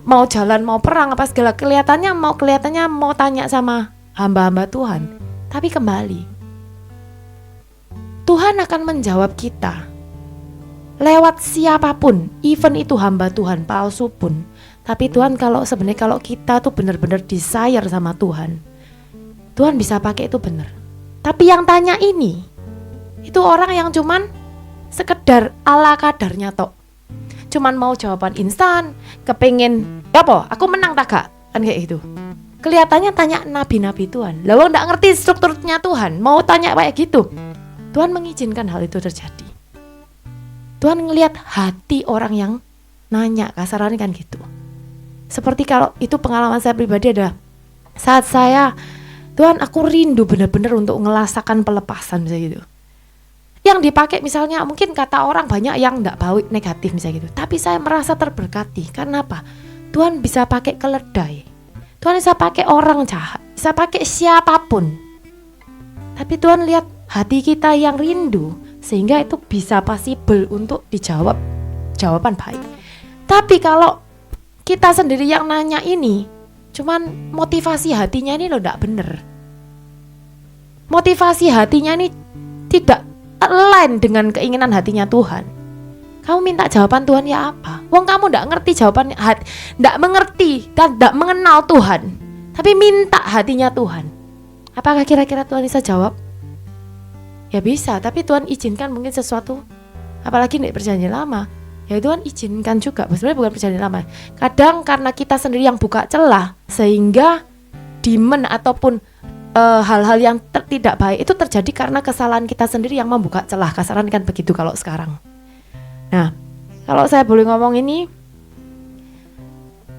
mau jalan, mau perang apa segala, kelihatannya mau tanya sama hamba-hamba Tuhan. Tapi kembali, Tuhan akan menjawab kita lewat siapapun, even itu hamba Tuhan palsu pun. Tapi Tuhan kalau kita tuh benar-benar desire sama Tuhan, Tuhan bisa pakai itu benar. Tapi yang tanya ini, itu orang yang cuman sekedar ala kadarnya tok. Cuman mau jawaban instan, kepengin apa? Aku menang tak gak? Kan kayak gitu. Kelihatannya tanya nabi-nabi Tuhan. Lah wong ndak ngerti strukturnya Tuhan, mau tanya kayak gitu. Tuhan mengizinkan hal itu terjadi. Tuhan ngelihat hati orang yang nanya, kasarannya kan gitu. Seperti kalau itu pengalaman saya pribadi adalah saat saya, Tuhan aku rindu benar-benar untuk ngelasakan pelepasan misalnya gitu. Yang dipakai misalnya mungkin kata orang banyak yang enggak baik negatif misalnya gitu. Tapi saya merasa terberkati. Karena apa? Tuhan bisa pakai keledai. Tuhan bisa pakai orang jahat, bisa pakai siapapun. Tapi Tuhan lihat hati kita yang rindu, sehingga itu bisa possible untuk dijawab jawaban baik. Tapi kalau kita sendiri yang nanya ini, cuman motivasi hatinya ini loh enggak bener. Motivasi hatinya ini tidak align dengan keinginan hatinya Tuhan. Kamu minta jawaban Tuhan ya apa? Wong kamu ndak ngerti jawabannya, ndak mengerti dan ndak mengenal Tuhan. Tapi minta hatinya Tuhan. Apakah kira-kira Tuhan bisa jawab? Ya bisa, tapi Tuhan izinkan mungkin sesuatu. Apalagi di perjanjian lama, ya Tuhan izinkan juga. Sebenarnya bukan perjanjian lama. Kadang karena kita sendiri yang buka celah, sehingga demand ataupun hal-hal yang tidak baik itu terjadi karena kesalahan kita sendiri yang membuka celah. Kasaran kan begitu kalau sekarang. Nah, kalau saya boleh ngomong ini,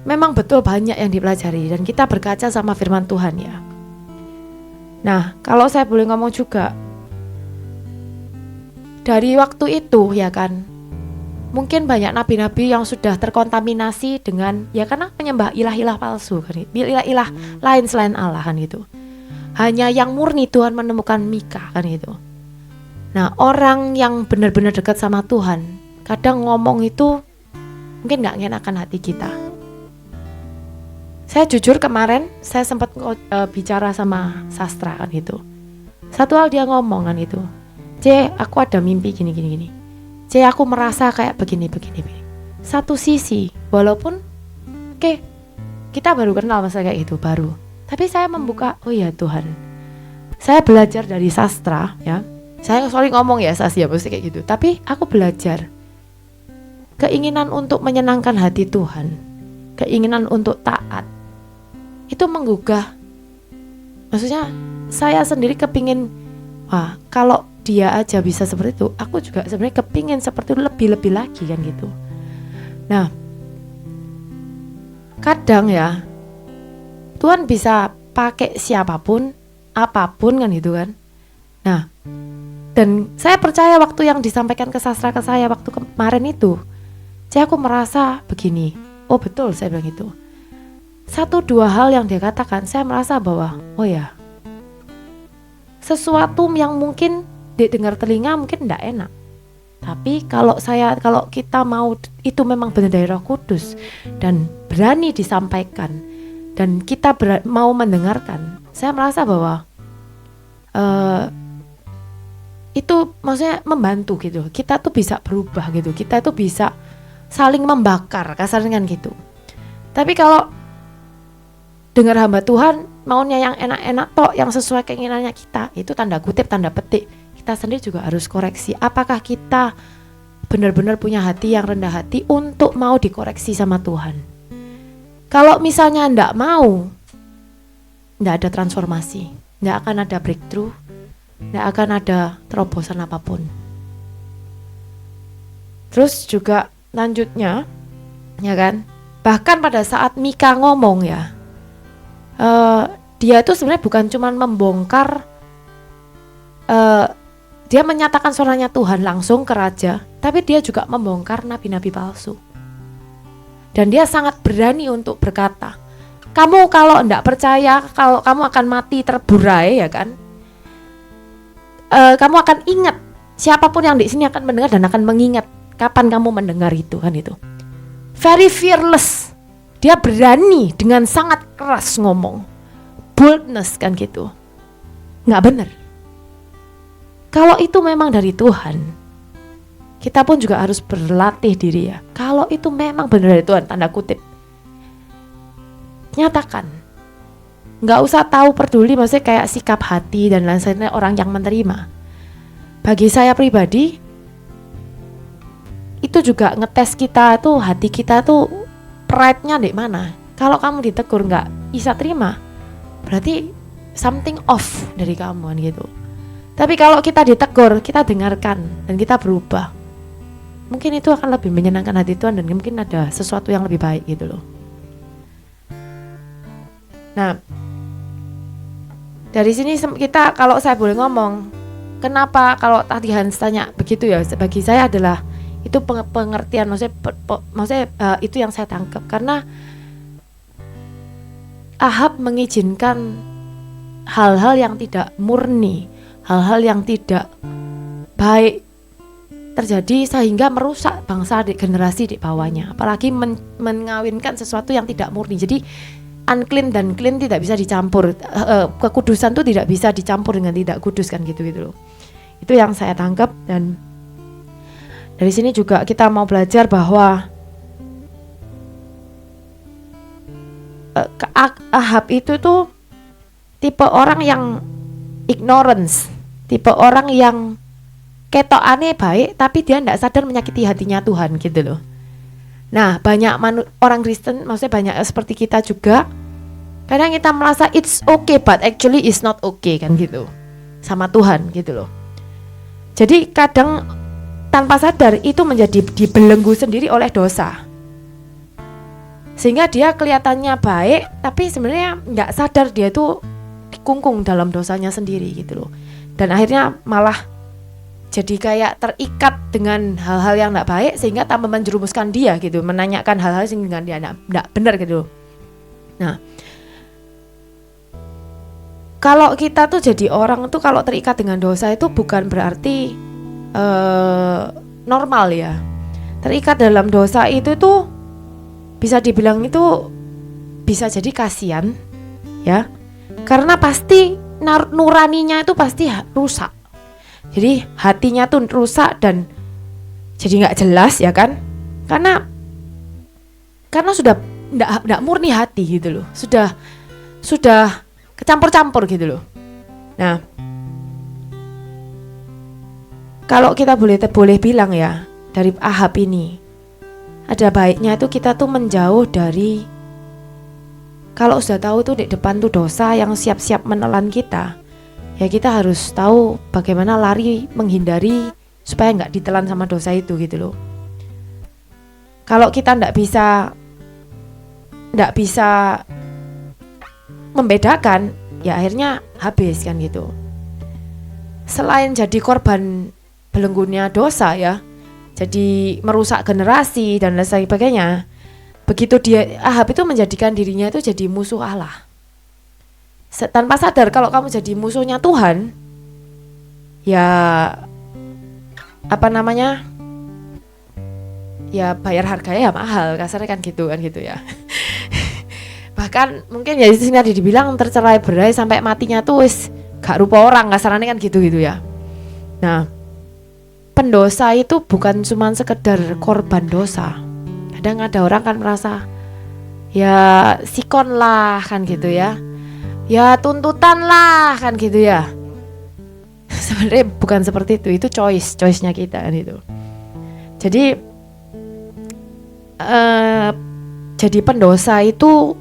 memang betul banyak yang dipelajari dan kita berkaca sama firman Tuhan ya. Nah, kalau saya boleh ngomong juga, dari waktu itu ya kan, mungkin banyak nabi-nabi yang sudah terkontaminasi dengan, ya karena penyembah ilah-ilah palsu kan, ilah-ilah lain selain Allah kan gitu. Hanya yang murni Tuhan menemukan Mika kan gitu. Nah, orang yang benar-benar dekat sama Tuhan, kadang ngomong itu mungkin gak ngenakan hati kita. Saya jujur kemarin saya sempat bicara sama Sastra kan gitu. Satu hal dia ngomong kan itu, C, aku ada mimpi gini. C, aku merasa kayak begini. Satu sisi, walaupun kita baru kenal masa kayak itu, baru. Tapi saya membuka, oh ya Tuhan, saya belajar dari Sastra ya. Saya ngomong ya Sas ya pasti kayak gitu. Tapi aku belajar keinginan untuk menyenangkan hati Tuhan, keinginan untuk taat, itu menggugah. Maksudnya saya sendiri kepingin, wah kalau dia aja bisa seperti itu, aku juga sebenarnya kepingin seperti itu lebih lagi kan gitu. Nah, kadang ya Tuhan bisa pakai siapapun, apapun kan gitu kan. Nah, dan saya percaya waktu yang disampaikan ke Sastra ke saya waktu kemarin itu, aku merasa begini, oh betul saya bilang itu. 1-2 hal yang dia katakan, saya merasa bahwa, oh ya, sesuatu yang mungkin didengar telinga mungkin tidak enak. Tapi kalau kita mau itu memang benar dari Roh Kudus dan berani disampaikan dan kita mau mendengarkan, saya merasa bahwa itu maksudnya membantu gitu. Kita tuh bisa berubah gitu. Kita tuh bisa saling membakar, kasarnya kan gitu. Tapi kalau dengar hamba Tuhan maunya yang enak-enak tok, yang sesuai keinginannya kita, itu tanda kutip, tanda petik. Kita sendiri juga harus koreksi. Apakah kita benar-benar punya hati yang rendah hati untuk mau dikoreksi sama Tuhan? Kalau misalnya enggak mau, nggak ada transformasi, nggak akan ada breakthrough, nggak akan ada terobosan apapun. Terus juga lanjutnya, ya kan, bahkan pada saat Mika ngomong ya, dia itu sebenarnya bukan cuma membongkar, dia menyatakan suaranya Tuhan langsung ke raja, tapi dia juga membongkar nabi-nabi palsu. Dan dia sangat berani untuk berkata, kamu kalau enggak percaya, kalau kamu akan mati terburai, ya kan, kamu akan ingat, siapapun yang di sini akan mendengar dan akan mengingat kapan kamu mendengar itu, kan itu. Very fearless, dia berani dengan sangat keras ngomong, boldness kan gitu. Nggak benar. Kalau itu memang dari Tuhan, kita pun juga harus berlatih diri ya. Kalau itu memang benar dari Tuhan, tanda kutip, nyatakan. Nggak usah tahu peduli, maksudnya kayak sikap hati dan lain sebagainya orang yang menerima. Bagi saya pribadi, itu juga ngetes kita tuh, hati kita tuh pride-nya di mana. Kalau kamu ditegur nggak bisa terima, berarti something off dari kamu kan gitu. Tapi kalau kita ditegur, kita dengarkan dan kita berubah, mungkin itu akan lebih menyenangkan hati Tuhan dan mungkin ada sesuatu yang lebih baik gitu loh. Nah, dari sini kita, kalau saya boleh ngomong, kenapa kalau tadi Hans tanya begitu ya, bagi saya adalah itu pengertian, maksudnya itu yang saya tangkap, karena Ahab mengizinkan hal-hal yang tidak murni, hal-hal yang tidak baik terjadi sehingga merusak bangsa di generasi di bawahnya, apalagi mengawinkan sesuatu yang tidak murni. Jadi unclean dan clean tidak bisa dicampur, kekudusan itu tidak bisa dicampur dengan tidak kudus kan gitu loh. Itu yang saya tangkap. Dan dari sini juga kita mau belajar bahwa Ahab itu tuh tipe orang yang ignorance, tipe orang yang ketokane baik tapi dia tidak sadar menyakiti hatinya Tuhan gitu loh. Nah, banyak orang Kristen, maksudnya banyak seperti kita juga, kadang kita merasa it's okay but actually it's not okay kan gitu sama Tuhan gitu loh. Jadi kadang tanpa sadar itu menjadi dibelenggu sendiri oleh dosa, sehingga dia kelihatannya baik tapi sebenarnya nggak sadar dia tuh dikungkung dalam dosanya sendiri gitu loh. Dan akhirnya malah jadi kayak terikat dengan hal-hal yang nggak baik, sehingga tambah menjerumuskan dia gitu, menanyakan hal-hal sehingga dia nggak benar gitu loh. Nah, kalau kita tuh jadi orang tuh kalau terikat dengan dosa itu bukan berarti normal ya. Terikat dalam dosa itu tuh bisa dibilang itu bisa jadi kasihan ya, karena pasti nuraninya itu pasti rusak. Jadi hatinya tuh rusak dan jadi nggak jelas ya kan, karena sudah nggak murni hati gitu loh, sudah kecampur-campur gitu loh. Nah, kalau kita boleh bilang ya, dari Ahab ini ada baiknya itu kita tuh menjauh dari, kalau sudah tahu tuh di depan tuh dosa yang siap-siap menelan kita, ya kita harus tahu bagaimana lari, menghindari supaya nggak ditelan sama dosa itu gitu loh. Kalau kita nggak bisa membedakan, ya akhirnya habis kan gitu. Selain jadi korban belenggunya dosa ya, jadi merusak generasi dan lain sebagainya, begitu Ahab itu menjadikan dirinya itu jadi musuh Allah. Tanpa sadar kalau kamu jadi musuhnya Tuhan, ya ya bayar harganya ya mahal, kasarnya kan gitu ya. Bahkan mungkin ya di sini ada dibilang tercerai berai sampai matinya tuh wis gak rupa orang, kasarnya kan gitu ya. Nah, pendosa itu bukan cuma sekedar korban dosa. Kadang ada orang kan merasa ya sikon lah kan gitu ya, ya tuntutan lah kan gitu ya. Sebenarnya bukan seperti itu choice-nya kita kan itu. Jadi pendosa itu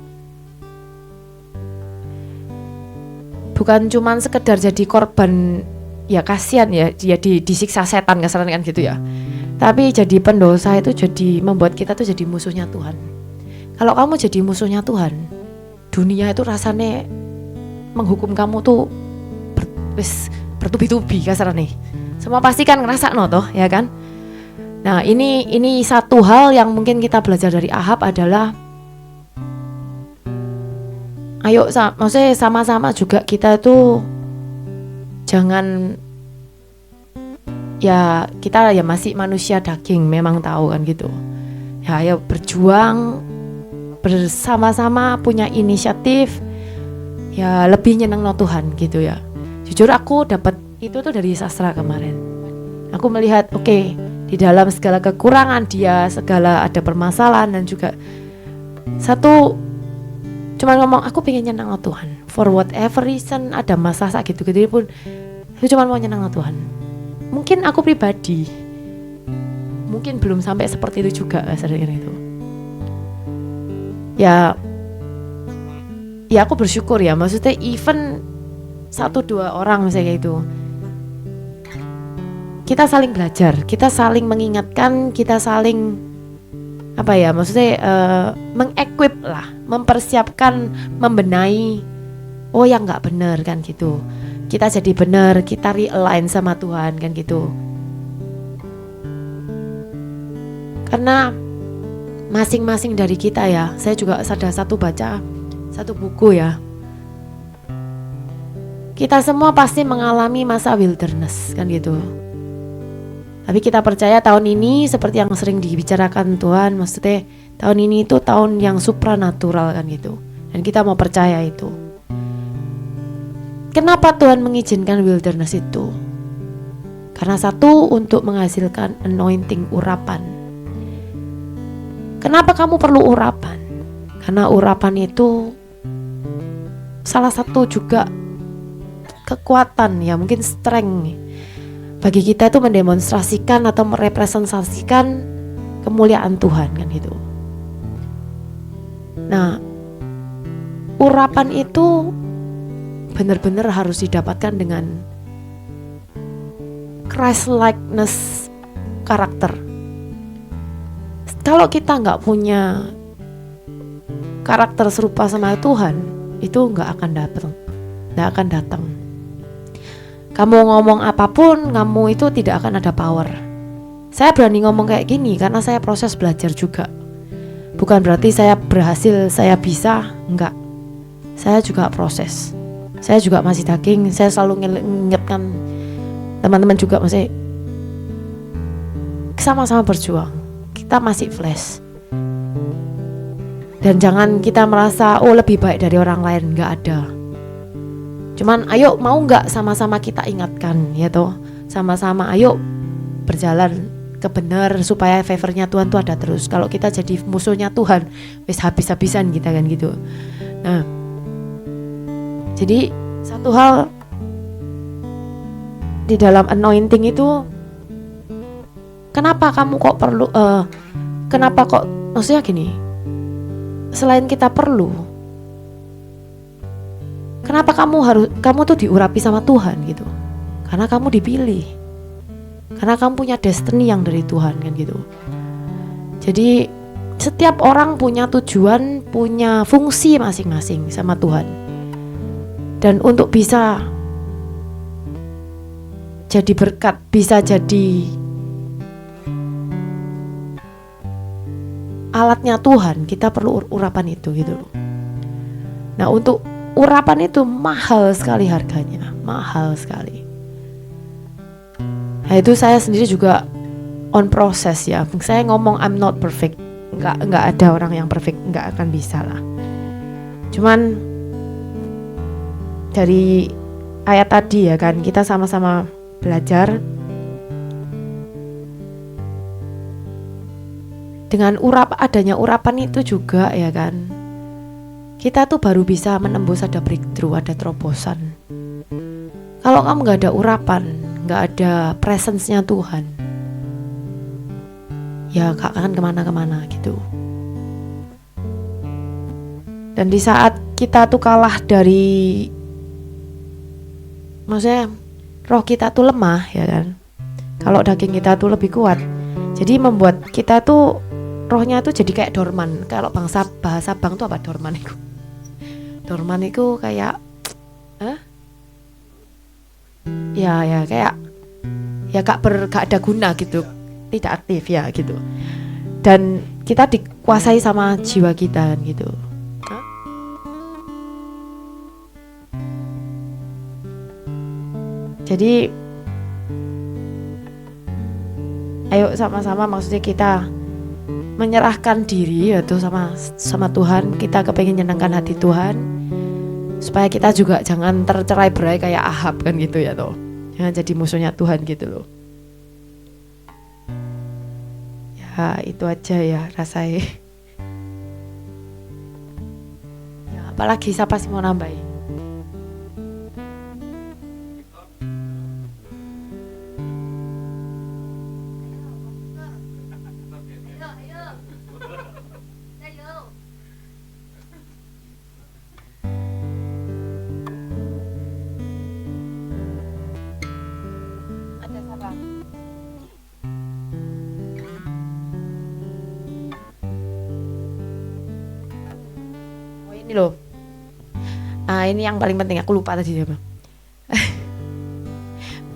bukan cuman sekedar jadi korban, ya kasihan ya dia disiksa setan kasarnya kan gitu ya. Tapi jadi pendosa itu jadi membuat kita tuh jadi musuhnya Tuhan. Kalau kamu jadi musuhnya Tuhan, dunia itu rasanya menghukum kamu tuh bertubi-tubi kasarnya. Semua pasti kan ngerasa no toh, ya kan? Nah, ini satu hal yang mungkin kita belajar dari Ahab adalah ayo maksudnya sama-sama juga kita tuh jangan, ya kita ya masih manusia daging, memang tahu kan gitu. Ya ayo berjuang bersama-sama, punya inisiatif, ya lebih nyeneng no Tuhan gitu ya. Jujur aku dapat itu tuh dari sastra kemarin. Aku melihat oke, di dalam segala kekurangan dia, segala ada permasalahan dan juga satu cuman ngomong aku pengen nyenang no Tuhan. For whatever reason ada masalah gitu-gitu pun aku cuman mau nyenang no Tuhan. Mungkin aku pribadi mungkin belum sampai seperti itu juga sering itu. Ya aku bersyukur ya, maksudnya even 1-2 orang misalnya itu, kita saling belajar, kita saling mengingatkan, kita saling apa ya, maksudnya mengequip lah, mempersiapkan, membenahi oh yang nggak benar kan gitu, kita jadi benar, kita realign sama Tuhan kan gitu. Karena masing-masing dari kita ya, saya juga ada baca satu buku ya, kita semua pasti mengalami masa wilderness kan gitu. Tapi kita percaya tahun ini seperti yang sering dibicarakan Tuhan, maksudnya tahun ini itu tahun yang supranatural kan gitu. Dan kita mau percaya itu. Kenapa Tuhan mengizinkan wilderness itu? Karena satu, untuk menghasilkan anointing, urapan. Kenapa kamu perlu urapan? Karena urapan itu salah satu juga kekuatan ya, mungkin strength bagi kita itu mendemonstrasikan atau merepresentasikan kemuliaan Tuhan kan gitu. Nah, urapan itu benar-benar harus didapatkan dengan Christ-likeness karakter. Kalau kita nggak punya karakter serupa sama Tuhan, itu nggak akan datang. Kamu ngomong apapun, kamu itu tidak akan ada power. Saya berani ngomong kayak gini karena saya proses belajar juga. Bukan berarti saya berhasil, saya bisa, enggak. Saya juga proses. Saya juga masih daging, saya selalu mengingatkan teman-teman juga masih sama-sama berjuang. Kita masih flesh. Dan jangan kita merasa oh lebih baik dari orang lain, enggak ada. Cuman ayo mau nggak sama-sama kita ingatkan ya toh, sama-sama ayo berjalan ke benar supaya favornya Tuhan tuh ada terus. Kalau kita jadi musuhnya Tuhan, wis habis-habisan kita kan gitu. Nah, jadi satu hal di dalam anointing itu, kenapa kamu kok perlu? Kenapa kok? Maksudnya gini, selain kita perlu, kenapa kamu tuh diurapi sama Tuhan gitu? Karena kamu dipilih. Karena kamu punya destiny yang dari Tuhan kan gitu. Jadi setiap orang punya tujuan, punya fungsi masing-masing sama Tuhan. Dan untuk bisa jadi berkat, bisa jadi alatnya Tuhan, kita perlu urapan itu gitu loh. Nah, untuk urapan itu mahal sekali harganya, mahal sekali. Nah, itu saya sendiri juga on proses ya. Saya ngomong I'm not perfect, nggak ada orang yang perfect, nggak akan bisa lah. Cuman dari ayat tadi ya kan, kita sama-sama belajar dengan adanya urapan itu juga ya kan. Kita tuh baru bisa menembus, ada breakthrough, ada terobosan. Kalau kamu gak ada urapan, gak ada presence-nya Tuhan, ya gak akan kemana-kemana gitu. Dan di saat kita tuh kalah dari maksudnya roh kita tuh lemah ya kan. Kalau daging kita tuh lebih kuat. Jadi membuat kita tuh rohnya tuh jadi kayak dorman. Kalau bahasa Bang tuh apa dorman itu? Dorman itu kayak ya kayak ya gak ada guna gitu. Tidak aktif ya gitu. Dan kita dikuasai sama jiwa kita gitu. Jadi ayo sama-sama, maksudnya kita menyerahkan diri yaitu sama Tuhan. Kita kepengen nyenangkan hati Tuhan supaya kita juga jangan tercerai-berai kayak Ahab kan gitu ya toh. Jangan jadi musuhnya Tuhan gitu loh. Ya itu aja ya rasanya. Ya, apalagi siapa sih mau nambahin? Ada siapa? Oh ini loh. Ah ini yang paling penting, aku lupa tadi apa.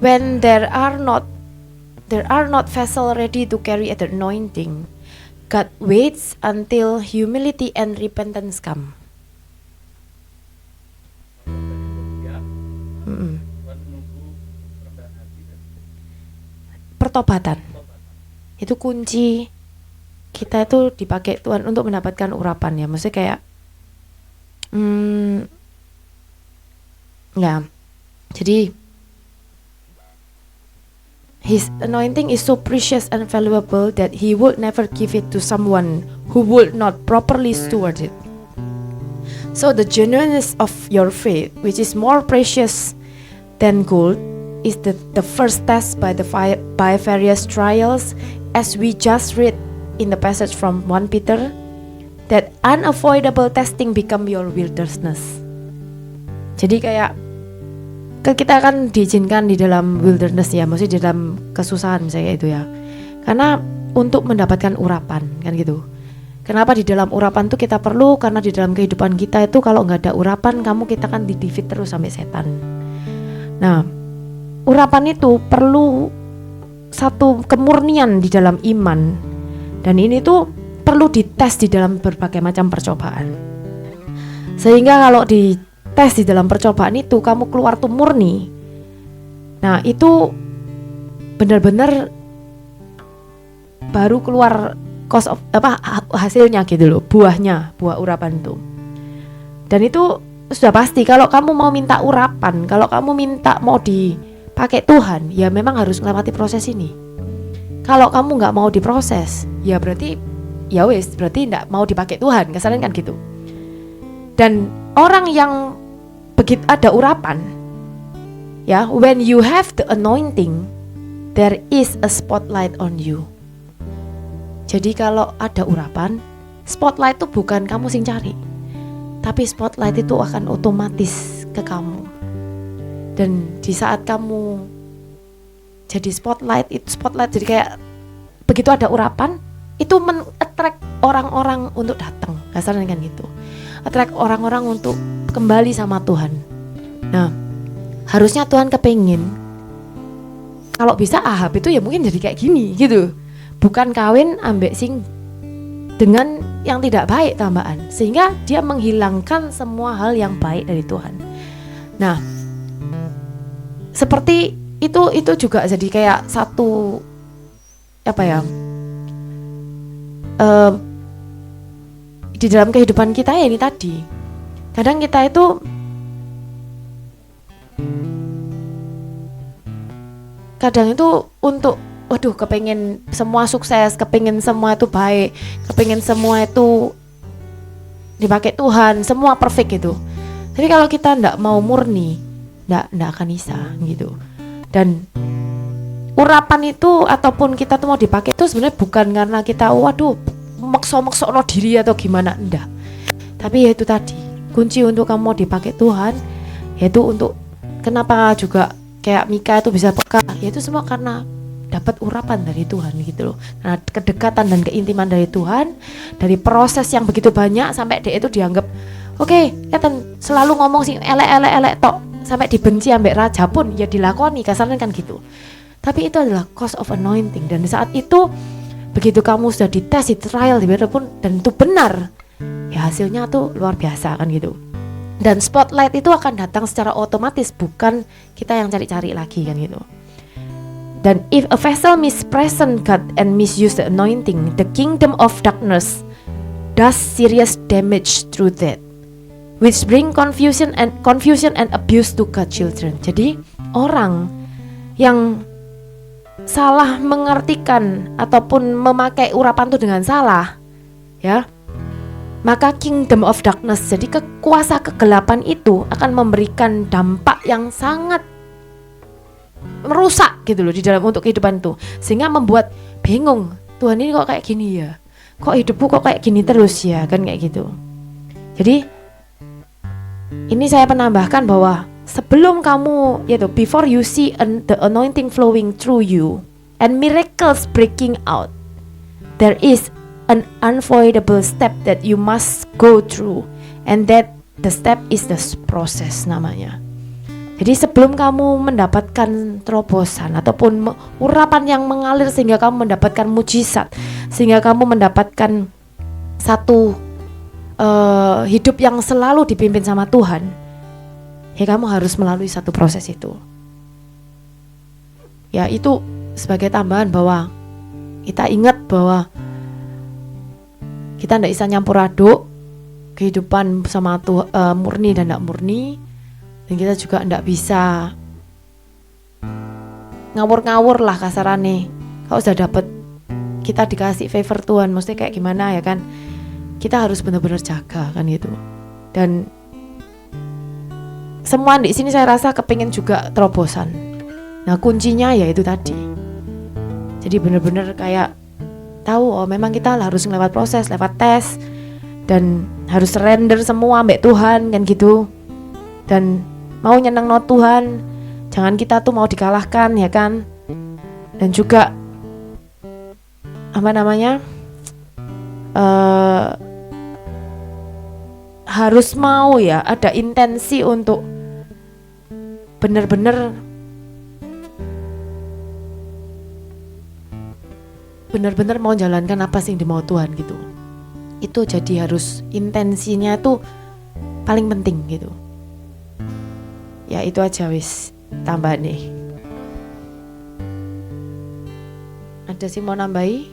When there are not vessel ready to carry the anointing, God waits until humility and repentance come. Pertobatan itu kunci kita itu dipakai Tuhan untuk mendapatkan urapan ya. Maksudnya kayak ya. Jadi His anointing is so precious and valuable that He would never give it to someone who would not properly steward it. So the genuineness of your faith, which is more precious than gold, is the first test by various trials, as we just read in the passage from 1 Peter, that unavoidable testing become your wilderness. Jadi kayak kita kan diizinkan di dalam wilderness ya, maksudnya di dalam kesusahan misalnya itu ya, karena untuk mendapatkan urapan kan gitu. Kenapa di dalam urapan tuh kita perlu? Karena di dalam kehidupan kita itu kalau nggak ada urapan, kita kan didefeat terus sampai setan. Nah, urapan itu perlu satu kemurnian di dalam iman, dan ini tuh perlu dites di dalam berbagai macam percobaan. Sehingga kalau dites di dalam percobaan itu kamu keluar tuh murni, nah itu benar-benar baru keluar hasilnya gitu loh, buah urapan itu. Dan itu sudah pasti kalau kamu mau minta urapan, kalau kamu minta mau dipakai Tuhan, ya memang harus melewati proses ini. Kalau kamu nggak mau diproses, ya berarti ya wes, berarti nggak mau dipakai Tuhan, kesannya kan gitu. Dan orang yang begitu ada urapan, ya, when you have the anointing, there is a spotlight on you. Jadi kalau ada urapan, spotlight itu bukan kamu sing cari, tapi spotlight itu akan otomatis ke kamu. Dan di saat kamu jadi spotlight jadi kayak begitu ada urapan, itu men-attract orang-orang untuk datang, kasarnya kan gitu. Attract orang-orang untuk kembali sama Tuhan. Nah, harusnya Tuhan kepengin kalau bisa Ahab itu ya mungkin jadi kayak gini gitu. Bukan kawin ambek sing dengan yang tidak baik tambahan, sehingga dia menghilangkan semua hal yang baik dari Tuhan. Nah, seperti itu juga jadi kayak satu di dalam kehidupan kita ya ini tadi. Kadang kita itu untuk kepengen semua sukses, kepengen semua itu baik, kepengen semua itu dipakai Tuhan, semua perfect gitu. Tapi kalau kita ndak mau murni, ndak akan bisa gitu. Dan urapan itu ataupun kita tuh mau dipakai itu sebenarnya bukan karena kita maksa no diri atau gimana, enggak. Tapi ya itu tadi, kunci untuk kamu mau dipakai Tuhan yaitu untuk kenapa juga kayak Mika itu bisa peka, ya itu semua karena dapat urapan dari Tuhan gitu loh. Nah, kedekatan dan keintiman dari Tuhan, dari proses yang begitu banyak sampai dia itu dianggap oke, kan selalu ngomong sih elek tok, sampai dibenci ambek raja pun ya dilakoni, kasarnya kan gitu. Tapi itu adalah cost of anointing, dan di saat itu begitu kamu sudah dites, di trial, pun dan itu benar, ya hasilnya tuh luar biasa kan gitu. Dan spotlight itu akan datang secara otomatis, bukan kita yang cari-cari lagi kan gitu. Dan if a vessel mispresent God and misuse the anointing, the kingdom of darkness does serious damage through that, which bring confusion and abuse to God's children. Jadi orang yang salah mengartikan ataupun memakai urapan itu dengan salah, ya, maka kingdom of darkness, jadi kuasa kegelapan itu akan memberikan dampak yang sangat merusak gitu loh di dalam untuk kehidupan itu, sehingga membuat bingung, Tuhan ini kok kayak gini ya, kok hidupku kok kayak gini terus ya, kan kayak gitu. Jadi ini saya penambahkan bahwa sebelum kamu yaitu before you see the anointing flowing through you and miracles breaking out, there is an unavoidable step that you must go through, and that the step is the process namanya. Jadi sebelum kamu mendapatkan terobosan ataupun urapan yang mengalir sehingga kamu mendapatkan mujizat, sehingga kamu mendapatkan satu hidup yang selalu dipimpin sama Tuhan, ya kamu harus melalui satu proses itu. Ya itu sebagai tambahan bahwa kita ingat bahwa kita tidak bisa nyampur aduk kehidupan sama murni dan tidak murni. Dan kita juga tidak bisa ngawur-ngawur lah kasarannya. Kalau sudah dapat, kita dikasih favor Tuhan, mesti kayak gimana ya kan? Kita harus benar-benar jaga kan gitu. Dan semua di sini saya rasa kepingin juga terobosan. Nah kuncinya ya itu tadi. Jadi benar-benar kayak tahu, oh memang kita harus lewat proses, lewat tes, dan harus surrender semua ambek Tuhan kan gitu. Dan mau nyeneng no Tuhan, jangan kita tuh mau dikalahkan ya kan. Dan juga apa namanya, harus mau ya ada intensi untuk benar-benar mau jalankan apa sih yang dimau Tuhan gitu. Itu jadi harus intensinya tuh paling penting gitu. Ya itu aja wis tambahan nih. Ada sih mau nambahi?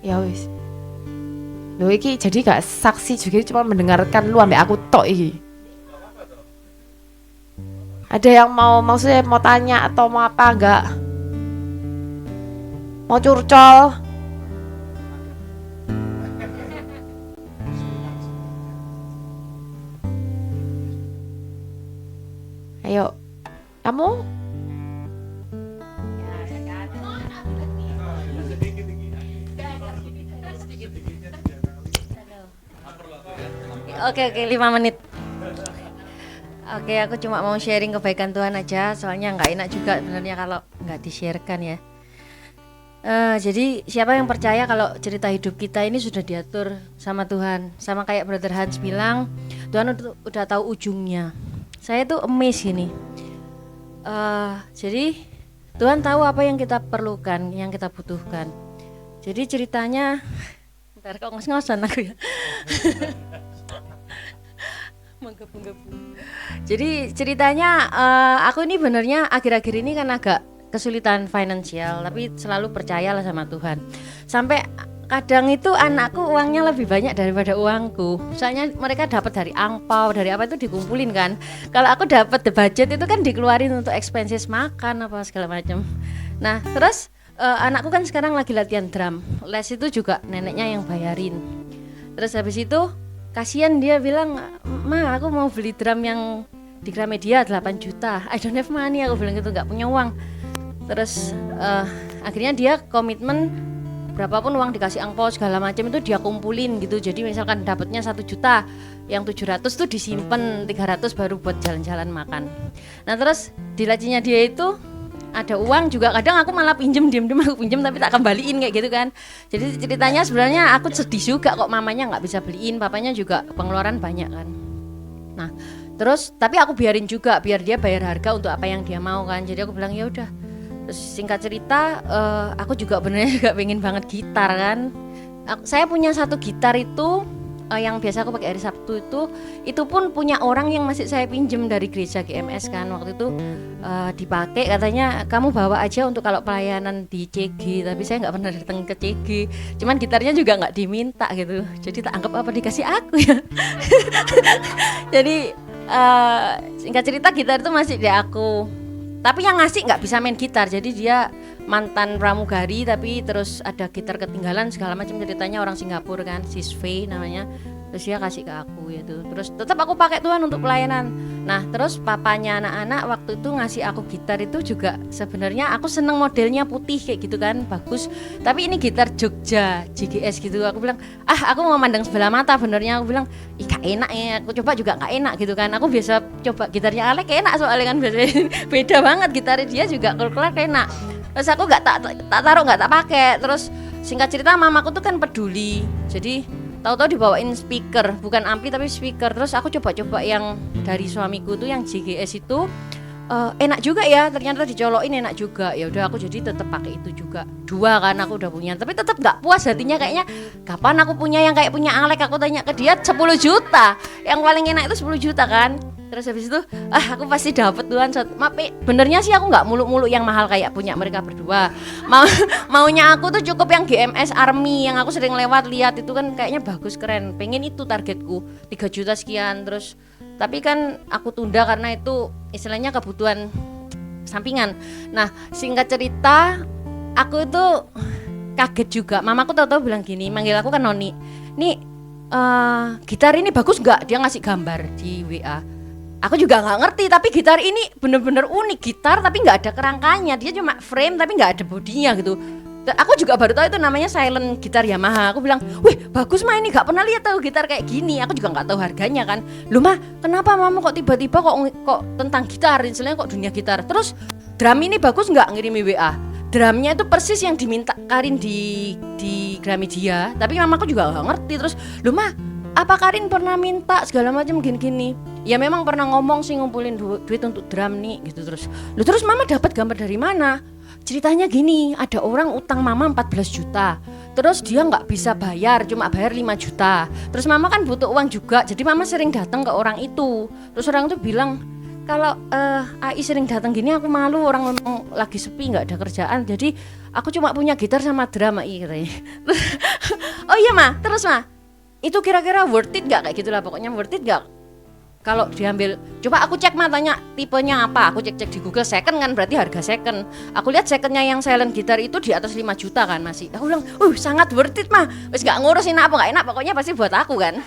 Ya wis. Loh iki jadi gak saksi juga, cuma mendengarkan lu ambek aku tok iki. Ada yang maksudnya mau tanya atau mau apa enggak? Mau curcol? Ayo, kamu? Oke, 5 menit. Oke, aku cuma mau sharing kebaikan Tuhan aja, soalnya nggak enak juga sebenarnya kalau nggak di-sharekan ya. Jadi siapa yang percaya kalau cerita hidup kita ini sudah diatur sama Tuhan, sama kayak Brother Hans bilang, Tuhan udah tahu ujungnya. Saya tuh amazed gini. Jadi Tuhan tahu apa yang kita perlukan, yang kita butuhkan. Jadi ceritanya, bentar kok ngos-ngosan aku ya. Menggebu-gebu. Jadi ceritanya aku ini benernya akhir-akhir ini kan agak kesulitan finansial, tapi selalu percayalah sama Tuhan. Sampai kadang itu anakku uangnya lebih banyak daripada uangku. Soalnya mereka dapat dari angpau, dari apa itu dikumpulin kan. Kalau aku dapat the budget itu kan dikeluarin untuk expenses makan apa segala macam. Nah, terus anakku kan sekarang lagi latihan drum. Les itu juga neneknya yang bayarin. Terus habis itu kasihan dia bilang, "Ma, aku mau beli drum yang di Gramedia 8 juta. I don't have money," aku bilang gitu, nggak punya uang. Terus akhirnya dia komitmen berapapun uang dikasih angpau segala macam itu dia kumpulin gitu. Jadi misalkan dapatnya 1 juta, yang 700 tuh disimpan, 300 baru buat jalan-jalan makan. Nah terus di lacinya dia itu ada uang juga, kadang aku malah pinjem, diem-diem aku pinjem tapi tak kembaliin kayak gitu kan. Jadi ceritanya sebenarnya aku sedih juga kok mamanya nggak bisa beliin, papanya juga pengeluaran banyak kan. Nah terus tapi aku biarin juga biar dia bayar harga untuk apa yang dia mau kan. Jadi aku bilang ya udah. Terus singkat cerita aku juga benernya juga pengen banget gitar kan. Saya punya 1 gitar itu yang biasa aku pakai hari Sabtu itu pun punya orang yang masih saya pinjem dari gereja GMS kan. Waktu itu dipakai, katanya kamu bawa aja untuk kalau pelayanan di CG, tapi saya nggak pernah datang ke CG. Cuman gitarnya juga nggak diminta gitu, jadi tak anggap apa dikasih aku ya. Jadi singkat cerita gitar itu masih di aku, tapi yang ngasih nggak bisa main gitar, jadi dia mantan pramugari tapi terus ada gitar ketinggalan segala macam ceritanya, orang Singapura kan, Sisve namanya. Terus dia kasih ke aku gitu. Terus tetap aku pakai Tuhan untuk pelayanan. Nah, terus papanya anak-anak waktu itu ngasih aku gitar itu juga sebenarnya aku seneng modelnya putih kayak gitu kan, bagus. Tapi ini gitar Jogja, JGS gitu. Aku bilang, aku mau mandang sebelah mata benernya. Aku bilang, gak enak ya. Aku coba juga gak enak gitu kan. Aku biasa coba gitarnya Alek enak soalnya kan beda banget gitarnya dia juga keluar enak. Terus aku gak tak taruh, gak tak pakai. Terus singkat cerita mamaku tuh kan peduli. Jadi tahu-tahu dibawain speaker, bukan ampli tapi speaker. Terus aku coba-coba yang dari suamiku tuh yang JGS itu enak juga ya, ternyata dicolokin enak juga. Ya udah aku jadi tetap pakai itu juga. 2 kan aku udah punya, tapi tetap nggak puas hatinya, kayaknya kapan aku punya yang kayak punya Alek. Aku tanya ke dia 10 juta, yang paling enak itu 10 juta kan. Terus habis itu aku pasti dapet Tuhan. Benernya sih aku nggak muluk-muluk yang mahal kayak punya mereka berdua. Maunya aku tuh cukup yang GMS Army yang aku sering lewat lihat itu kan kayaknya bagus keren. Pengen itu targetku 3 juta sekian. Terus tapi kan aku tunda karena itu istilahnya kebutuhan sampingan. Nah singkat cerita aku itu kaget juga. Mamaku tahu-tahu bilang gini, manggil aku kan Noni. Nih gitar ini bagus nggak? Dia ngasih gambar di WA. Aku juga nggak ngerti, tapi gitar ini bener-bener unik, gitar tapi nggak ada kerangkanya, dia cuma frame tapi nggak ada bodinya gitu. Aku juga baru tahu itu namanya silent gitar Yamaha. Aku bilang, wih bagus mah, ini nggak pernah lihat tahu gitar kayak gini. Aku juga nggak tahu harganya kan. Loh mah, kenapa mama kok tiba-tiba kok tentang gitar, istilahnya kok dunia gitar. Terus drum ini bagus nggak, ngirimi WA. Drumnya itu persis yang diminta Karin di Gramedia, tapi mamaku juga nggak ngerti. Terus, loh mah, apa Karin pernah minta segala macam gini-gini? Ya memang pernah ngomong sih ngumpulin duit untuk drum nih gitu. Terus mama dapat gambar dari mana? Ceritanya gini, ada orang utang mama 14 juta. Terus dia nggak bisa bayar, cuma bayar 5 juta. Terus mama kan butuh uang juga, jadi mama sering datang ke orang itu. Terus orang itu bilang, kalau Ai sering datang gini aku malu, orang memang lagi sepi nggak ada kerjaan. Jadi aku cuma punya gitar sama drum Ai katanya. Oh iya Ma, terus Ma, itu kira-kira worth it nggak, kayak gitulah pokoknya, worth it nggak kalau diambil? Coba aku cek matanya tipenya apa, aku cek di Google, second kan berarti harga second. Aku lihat secondnya yang silent gitar itu di atas 5 juta kan masih. Aku bilang, sangat worth it mah, wes nggak ngurus enak apa nggak enak, pokoknya pasti buat aku kan.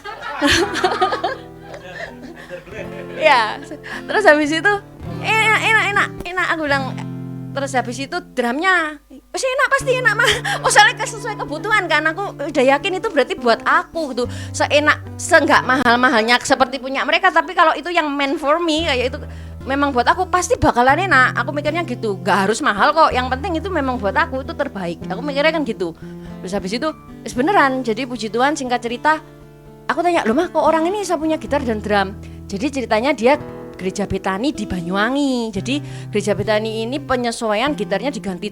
Ya, terus habis itu enak aku bilang. Terus habis itu drumnya enak, pasti enak mah. Soalnya sesuai kebutuhan kan, aku udah yakin itu berarti buat aku gitu. Seenggak mahal-mahalnya seperti punya mereka, tapi kalau itu yang meant for me kayak itu memang buat aku, pasti bakalan enak. Aku mikirnya gitu, gak harus mahal kok, yang penting itu memang buat aku, itu terbaik. Aku mikirnya kan gitu. Terus habis itu beneran, jadi puji Tuhan singkat cerita, aku tanya, loh mah kok orang ini bisa punya gitar dan drum? Jadi ceritanya dia Gereja Betani di Banyuwangi. Jadi Gereja Betani ini penyesuaian gitarnya diganti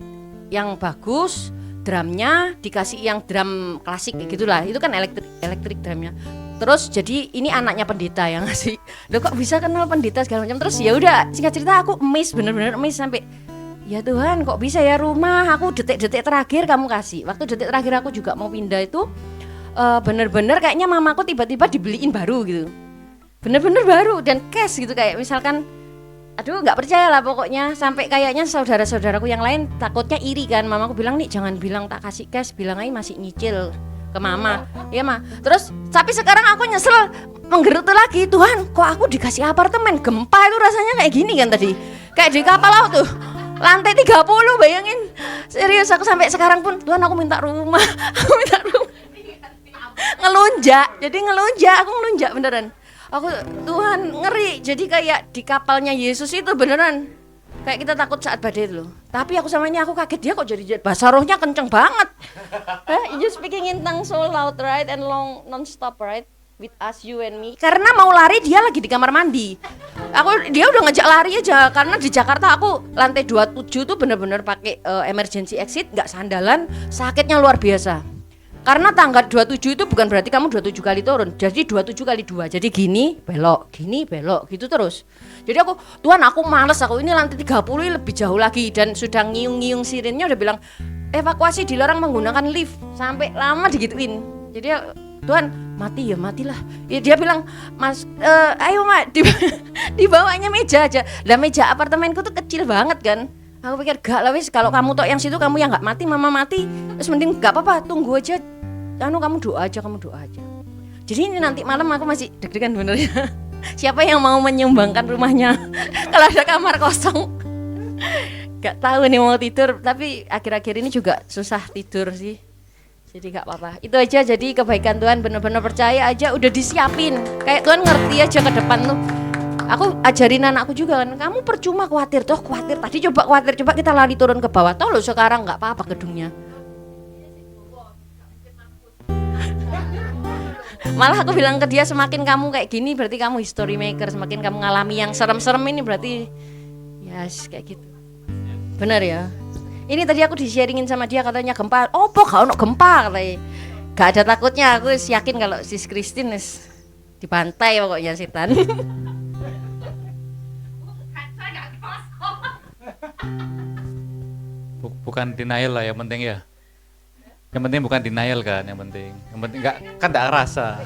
yang bagus, drumnya dikasih yang drum klasik kayak gitulah. Itu kan elektrik drumnya. Terus jadi ini anaknya pendeta yang ngasih. Loh kok bisa kenal pendeta segala macam. Terus ya udah singkat cerita aku amazed, bener-bener amazed sampai ya Tuhan kok bisa ya rumah aku detik-detik terakhir kamu kasih. Waktu detik terakhir aku juga mau pindah itu bener-bener kayaknya mamaku tiba-tiba dibeliin baru gitu. Bener-bener baru dan cash gitu, kayak misalkan aduh nggak percaya lah pokoknya, sampai kayaknya saudara-saudaraku yang lain takutnya iri kan. Mamaku bilang, nih jangan bilang tak kasih cash, bilang aja masih nyicil ke mama. Iya Ma. Terus tapi sekarang aku nyesel menggerutu lagi, Tuhan kok aku dikasih apartemen, gempa itu rasanya kayak gini kan tadi, kayak di kapal laut tuh. Lantai 30, bayangin. Serius, aku sampai sekarang pun, Tuhan aku minta rumah. Aku minta rumah. Ngelunjak, jadi aku ngelunjak beneran. Aku, Tuhan ngeri, jadi kayak di kapalnya Yesus itu beneran. Kayak kita takut saat badai itu loh. Tapi aku sama ini aku kaget, dia kok jadi bahasa rohnya kenceng banget. You speaking in tongues so loud, right? And long, non-stop, right? With us, you and me. Karena mau lari dia lagi di kamar mandi. Dia udah ngejak lari aja. Karena di Jakarta aku lantai 27 tuh bener-bener pakai emergency exit, nggak sandalan, sakitnya luar biasa. Karena tangga 27 itu bukan berarti kamu 27 kali turun. Jadi 27 kali 2. Jadi gini, belok, gitu terus. Jadi aku, Tuhan aku males, aku ini lantai 30 lebih jauh lagi. Dan sudah ngiung-ngiung sirennya udah bilang, evakuasi dilarang menggunakan lift. Sampai lama digituin. Jadi Tuhan, mati ya matilah. Ya, dia bilang, Mas, ayo Mak, dibawanya meja aja. Lah meja apartemenku tuh kecil banget kan. Aku pikir gak lah wis, kalau kamu tok yang situ kamu yang gak mati, mama mati. Terus mending gak apa-apa, tunggu aja. Kamu doa aja. Jadi ini nanti malam aku masih deg-degan benernya. Siapa yang mau menyumbangkan rumahnya kalau ada kamar kosong? Gak tahu nih mau tidur, tapi akhir-akhir ini juga susah tidur sih. Jadi gak apa-apa. Itu aja, jadi kebaikan Tuhan bener-bener percaya aja udah disiapin. Kayak Tuhan ngerti aja ke depan tuh. Aku ajarin anakku juga kan, kamu percuma khawatir tadi coba kita lari turun ke bawah. Toh lo sekarang nggak apa-apa gedungnya. Malah aku bilang ke dia, semakin kamu kayak gini berarti kamu history maker, semakin kamu ngalami yang serem-serem ini berarti yes, kayak gitu. Bener ya. Ini tadi aku di-sharingin sama dia, katanya gempa. Oh, gak ono gempa katanya. Gak ada takutnya, aku yakin kalau sis Christine dibantai pokoknya setan. Bukan denial lah yang penting ya. Yang penting bukan denial kan, yang penting enggak kan enggak rasa.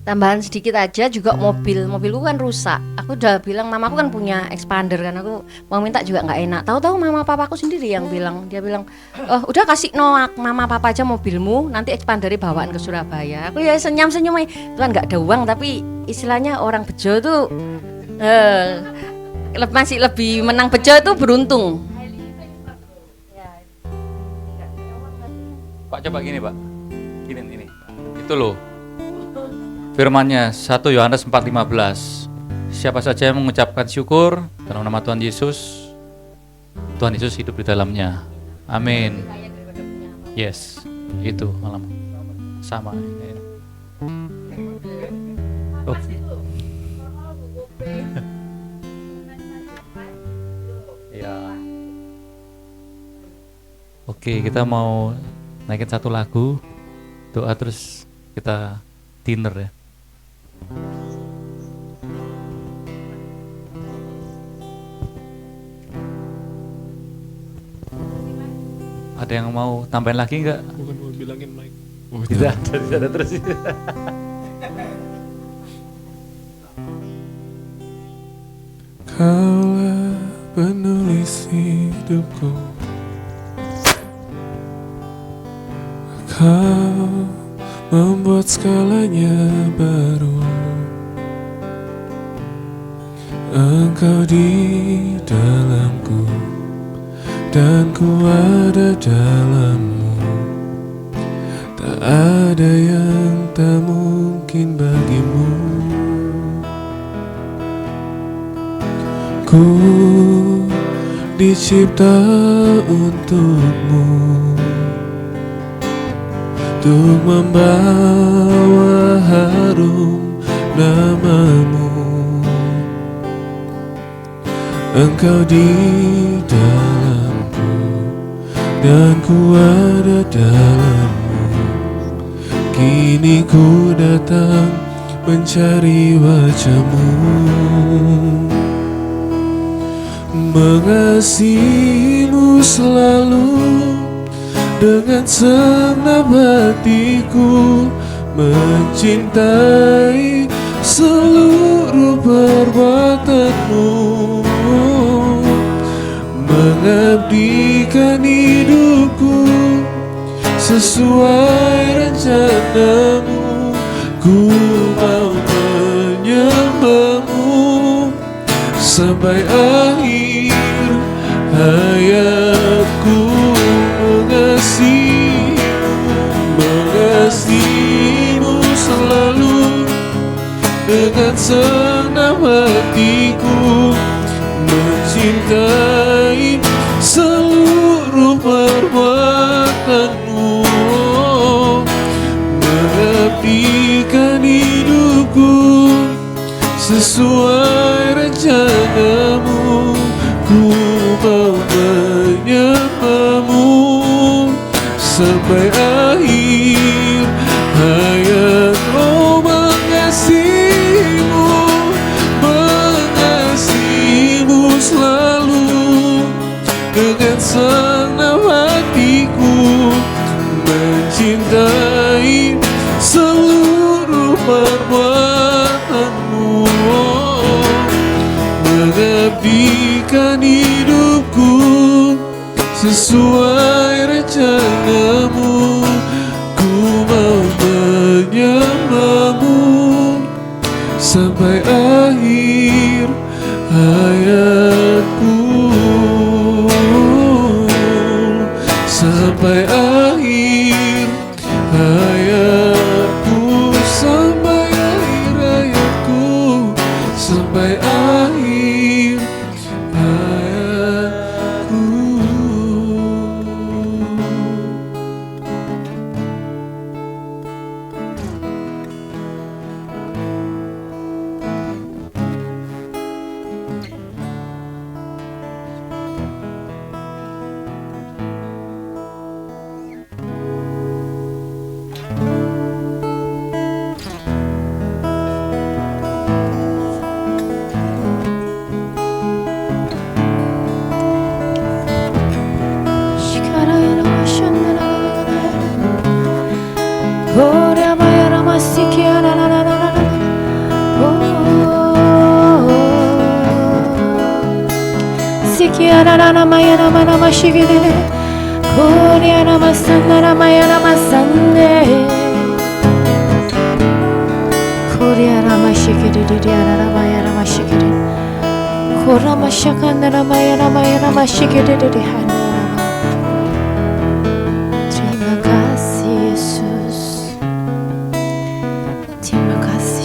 Tambahan sedikit aja juga, mobilku kan rusak. Aku udah bilang, mamaku kan punya expander kan, aku mau minta juga nggak enak. Tahu-tahu mama papaku sendiri yang bilang, dia bilang, oh udah kasih mama papa aja mobilmu, nanti expandernya bawaan ke Surabaya. Aku ya senyum-senyum aja, Tuhan nggak ada uang tapi istilahnya orang bejo tuh masih lebih menang bejo itu beruntung. Pak coba gini Pak, ini itu loh. Firman-Nya 1 Yohanes 4:15. Siapa saja yang mengucapkan syukur dalam nama Tuhan Yesus hidup di dalamnya. Amin. Yes, itu malam sama. Oh. Ya. Oke, kita mau naikin satu lagu, doa terus kita dinner ya. Ada yang mau tambahin lagi enggak? Bukan mau bilangin Mike. Oh, tidak ada terus. Kaulah penulis hidupku, Kau membuat segalanya baru. Engkau di dalamku dan ku ada dalammu. Tak ada yang tak mungkin bagimu. Ku dicipta untukmu, untuk membawa harum namamu. Engkau di dalamku dan ku ada dalammu. Kini ku datang mencari wajahmu. mengasihimu selalu dengan senang hatiku, mencintai seluruh perbuatanmu, mengabdikan hidupku sesuai rencanamu. Ku mau menyembahmu sampai akhir hayatku, mengasihimu selalu dengan senang hatiku, mencintai seluruh perbuatanmu, mengabdikan hidupku sesuai rencanamu. Ku mau menyembahmu sampai akhir hayat. Oh, mengasihimu selalu dengan senang hatiku, mencintai seluruh perbuatanmu, mengabdikan hidupku sesuai rencanamu. Ku mau menyembahmu sampai akhir hayatku, sampai akhir hayatku, sampai akhir hayatku, sampai akhir hayatku. Terima kasih Yesus, terima kasih.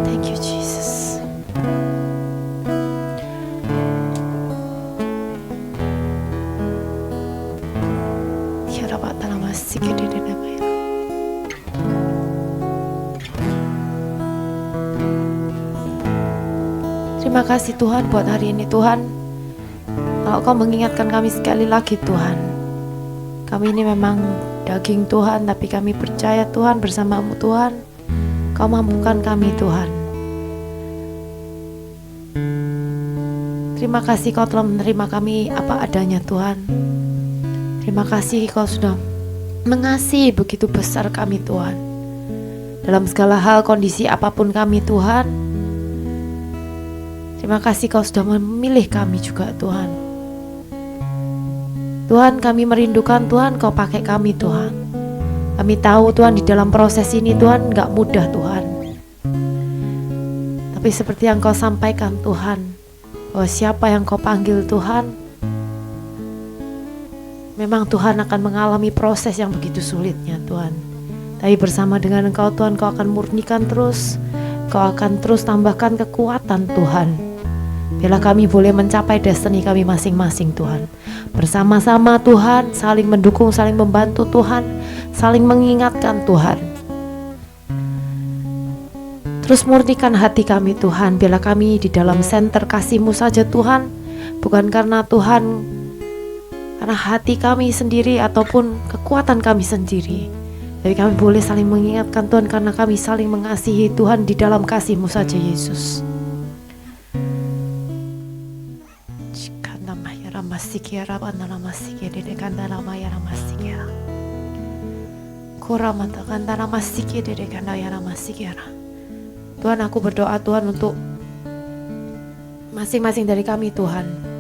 Thank you Jesus. Terima kasih Tuhan buat hari ini Tuhan. Kalau Kau mengingatkan kami sekali lagi Tuhan, kami ini memang daging Tuhan, tapi kami percaya Tuhan bersama-Mu Tuhan, Kau mampukan kami Tuhan. Terima kasih Kau telah menerima kami apa adanya Tuhan. Terima kasih Kau sudah mengasihi begitu besar kami Tuhan. Dalam segala hal, kondisi apapun kami Tuhan, terima kasih Kau sudah memilih kami juga Tuhan. Tuhan, kami merindukan Tuhan Kau pakai kami Tuhan. Kami tahu Tuhan di dalam proses ini Tuhan gak mudah Tuhan. Tapi seperti yang Kau sampaikan Tuhan, bahwa siapa yang Kau panggil Tuhan, memang Tuhan akan mengalami proses yang begitu sulitnya Tuhan. Tapi bersama dengan Engkau Tuhan, Kau akan murnikan terus, Kau akan terus tambahkan kekuatan Tuhan. Bila kami boleh mencapai destiny kami masing-masing Tuhan. Bersama-sama Tuhan, saling mendukung, saling membantu Tuhan, saling mengingatkan Tuhan. Terus murnikan hati kami Tuhan, bila kami di dalam senter kasih-Mu saja Tuhan. Bukan karena Tuhan karena hati kami sendiri ataupun kekuatan kami sendiri. Tapi kami boleh saling mengingatkan Tuhan karena kami saling mengasihi Tuhan di dalam kasih-Mu saja Yesus. Tuhan, aku berdoa Tuhan untuk masing-masing dari kami Tuhan.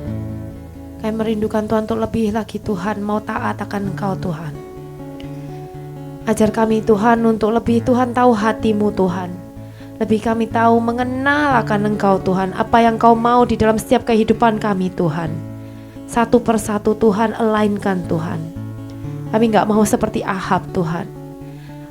Kami merindukan Tuhan untuk lebih lagi Tuhan, mau taat akan Engkau Tuhan. Ajar kami Tuhan untuk lebih Tuhan tahu hati-Mu Tuhan. Lebih kami tahu mengenal akan Engkau Tuhan, apa yang Kau mau di dalam setiap kehidupan kami Tuhan. Satu persatu Tuhan, alainkan Tuhan. Kami gak mau seperti Ahab Tuhan.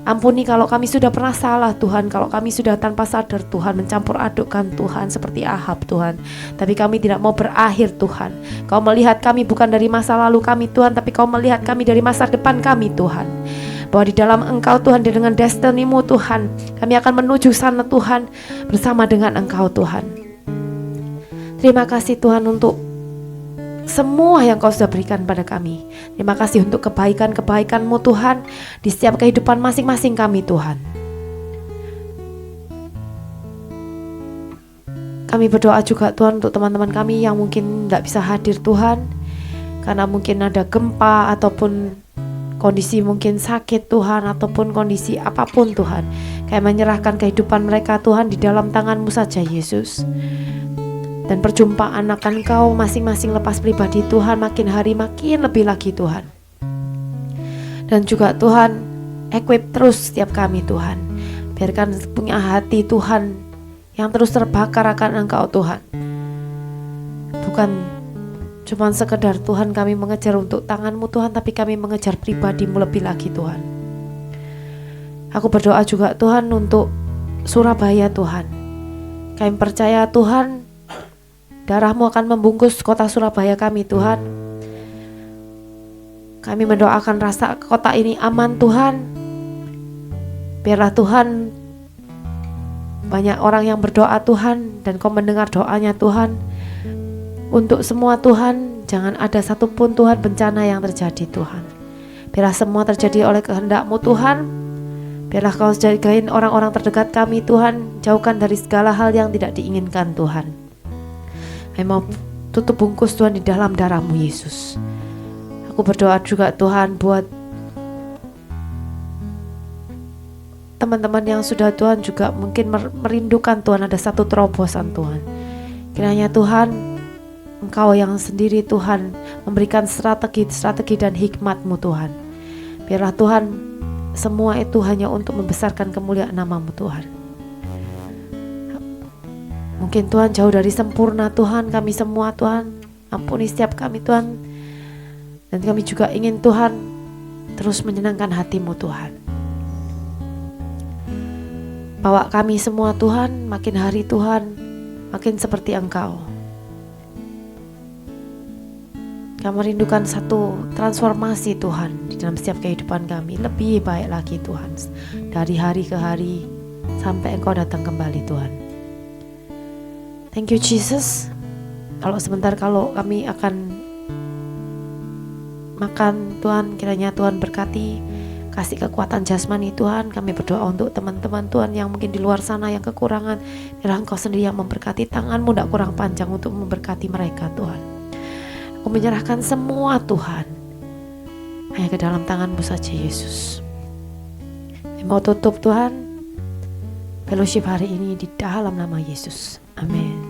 Ampuni kalau kami sudah pernah salah Tuhan, kalau kami sudah tanpa sadar Tuhan mencampur adukkan Tuhan seperti Ahab Tuhan. Tapi kami tidak mau berakhir Tuhan. Kau melihat kami bukan dari masa lalu kami Tuhan, tapi Kau melihat kami dari masa depan kami Tuhan. Bahwa di dalam Engkau Tuhan dan dengan destiny-Mu Tuhan, kami akan menuju sana Tuhan bersama dengan Engkau Tuhan. Terima kasih Tuhan untuk semua yang Kau sudah berikan pada kami. Terima kasih untuk kebaikan-kebaikan-Mu Tuhan di setiap kehidupan masing-masing kami Tuhan. Kami berdoa juga Tuhan untuk teman-teman kami yang mungkin tidak bisa hadir Tuhan, karena mungkin ada gempa ataupun kondisi mungkin sakit Tuhan, ataupun kondisi apapun Tuhan. Kami menyerahkan kehidupan mereka Tuhan di dalam tangan-Mu saja Yesus. Dan perjumpaan akan Kau masing-masing lepas pribadi Tuhan makin hari makin lebih lagi Tuhan. Dan juga Tuhan, equip terus setiap kami Tuhan. Biarkan punya hati Tuhan yang terus terbakar akan Engkau Tuhan. Bukan cuma sekedar Tuhan kami mengejar untuk tangan-Mu Tuhan, tapi kami mengejar pribadi-Mu lebih lagi Tuhan. Aku berdoa juga Tuhan untuk Surabaya Tuhan. Kami percaya Tuhan, darah-Mu akan membungkus kota Surabaya kami Tuhan. Kami mendoakan rasa kota ini aman Tuhan. Biarlah Tuhan banyak orang yang berdoa Tuhan, dan Kau mendengar doanya Tuhan. Untuk semua Tuhan, jangan ada satupun Tuhan bencana yang terjadi Tuhan. Biarlah semua terjadi oleh kehendak-Mu Tuhan. Biarlah Kau jagain orang-orang terdekat kami Tuhan, jauhkan dari segala hal yang tidak diinginkan Tuhan. Kami mau tutup bungkus Tuhan di dalam darah-Mu Yesus. Aku berdoa juga Tuhan buat teman-teman yang sudah Tuhan juga mungkin merindukan Tuhan, ada satu terobosan Tuhan. Kiranya Tuhan, Engkau yang sendiri Tuhan memberikan strategi dan hikmat-Mu Tuhan. Biarlah Tuhan semua itu hanya untuk membesarkan kemuliaan nama-Mu Tuhan. Mungkin Tuhan jauh dari sempurna Tuhan, kami semua Tuhan, ampuni setiap kami Tuhan. Dan kami juga ingin Tuhan terus menyenangkan hati-Mu Tuhan. Bawa kami semua Tuhan, makin hari Tuhan, makin seperti Engkau. Kami merindukan satu transformasi Tuhan di dalam setiap kehidupan kami, lebih baik lagi Tuhan, dari hari ke hari sampai Engkau datang kembali Tuhan. Thank you Jesus. Kalau kami akan makan Tuhan, kiranya Tuhan berkati, kasih kekuatan jasmani Tuhan. Kami berdoa untuk teman-teman Tuhan yang mungkin di luar sana yang kekurangan. Biarlah Engkau sendiri yang memberkati, tangan-Mu tidak kurang panjang untuk memberkati mereka Tuhan. Aku menyerahkan semua Tuhan hanya ke dalam tangan-Mu saja Yesus. Mau tutup Tuhan fellowship hari ini di dalam nama Yesus. Amin.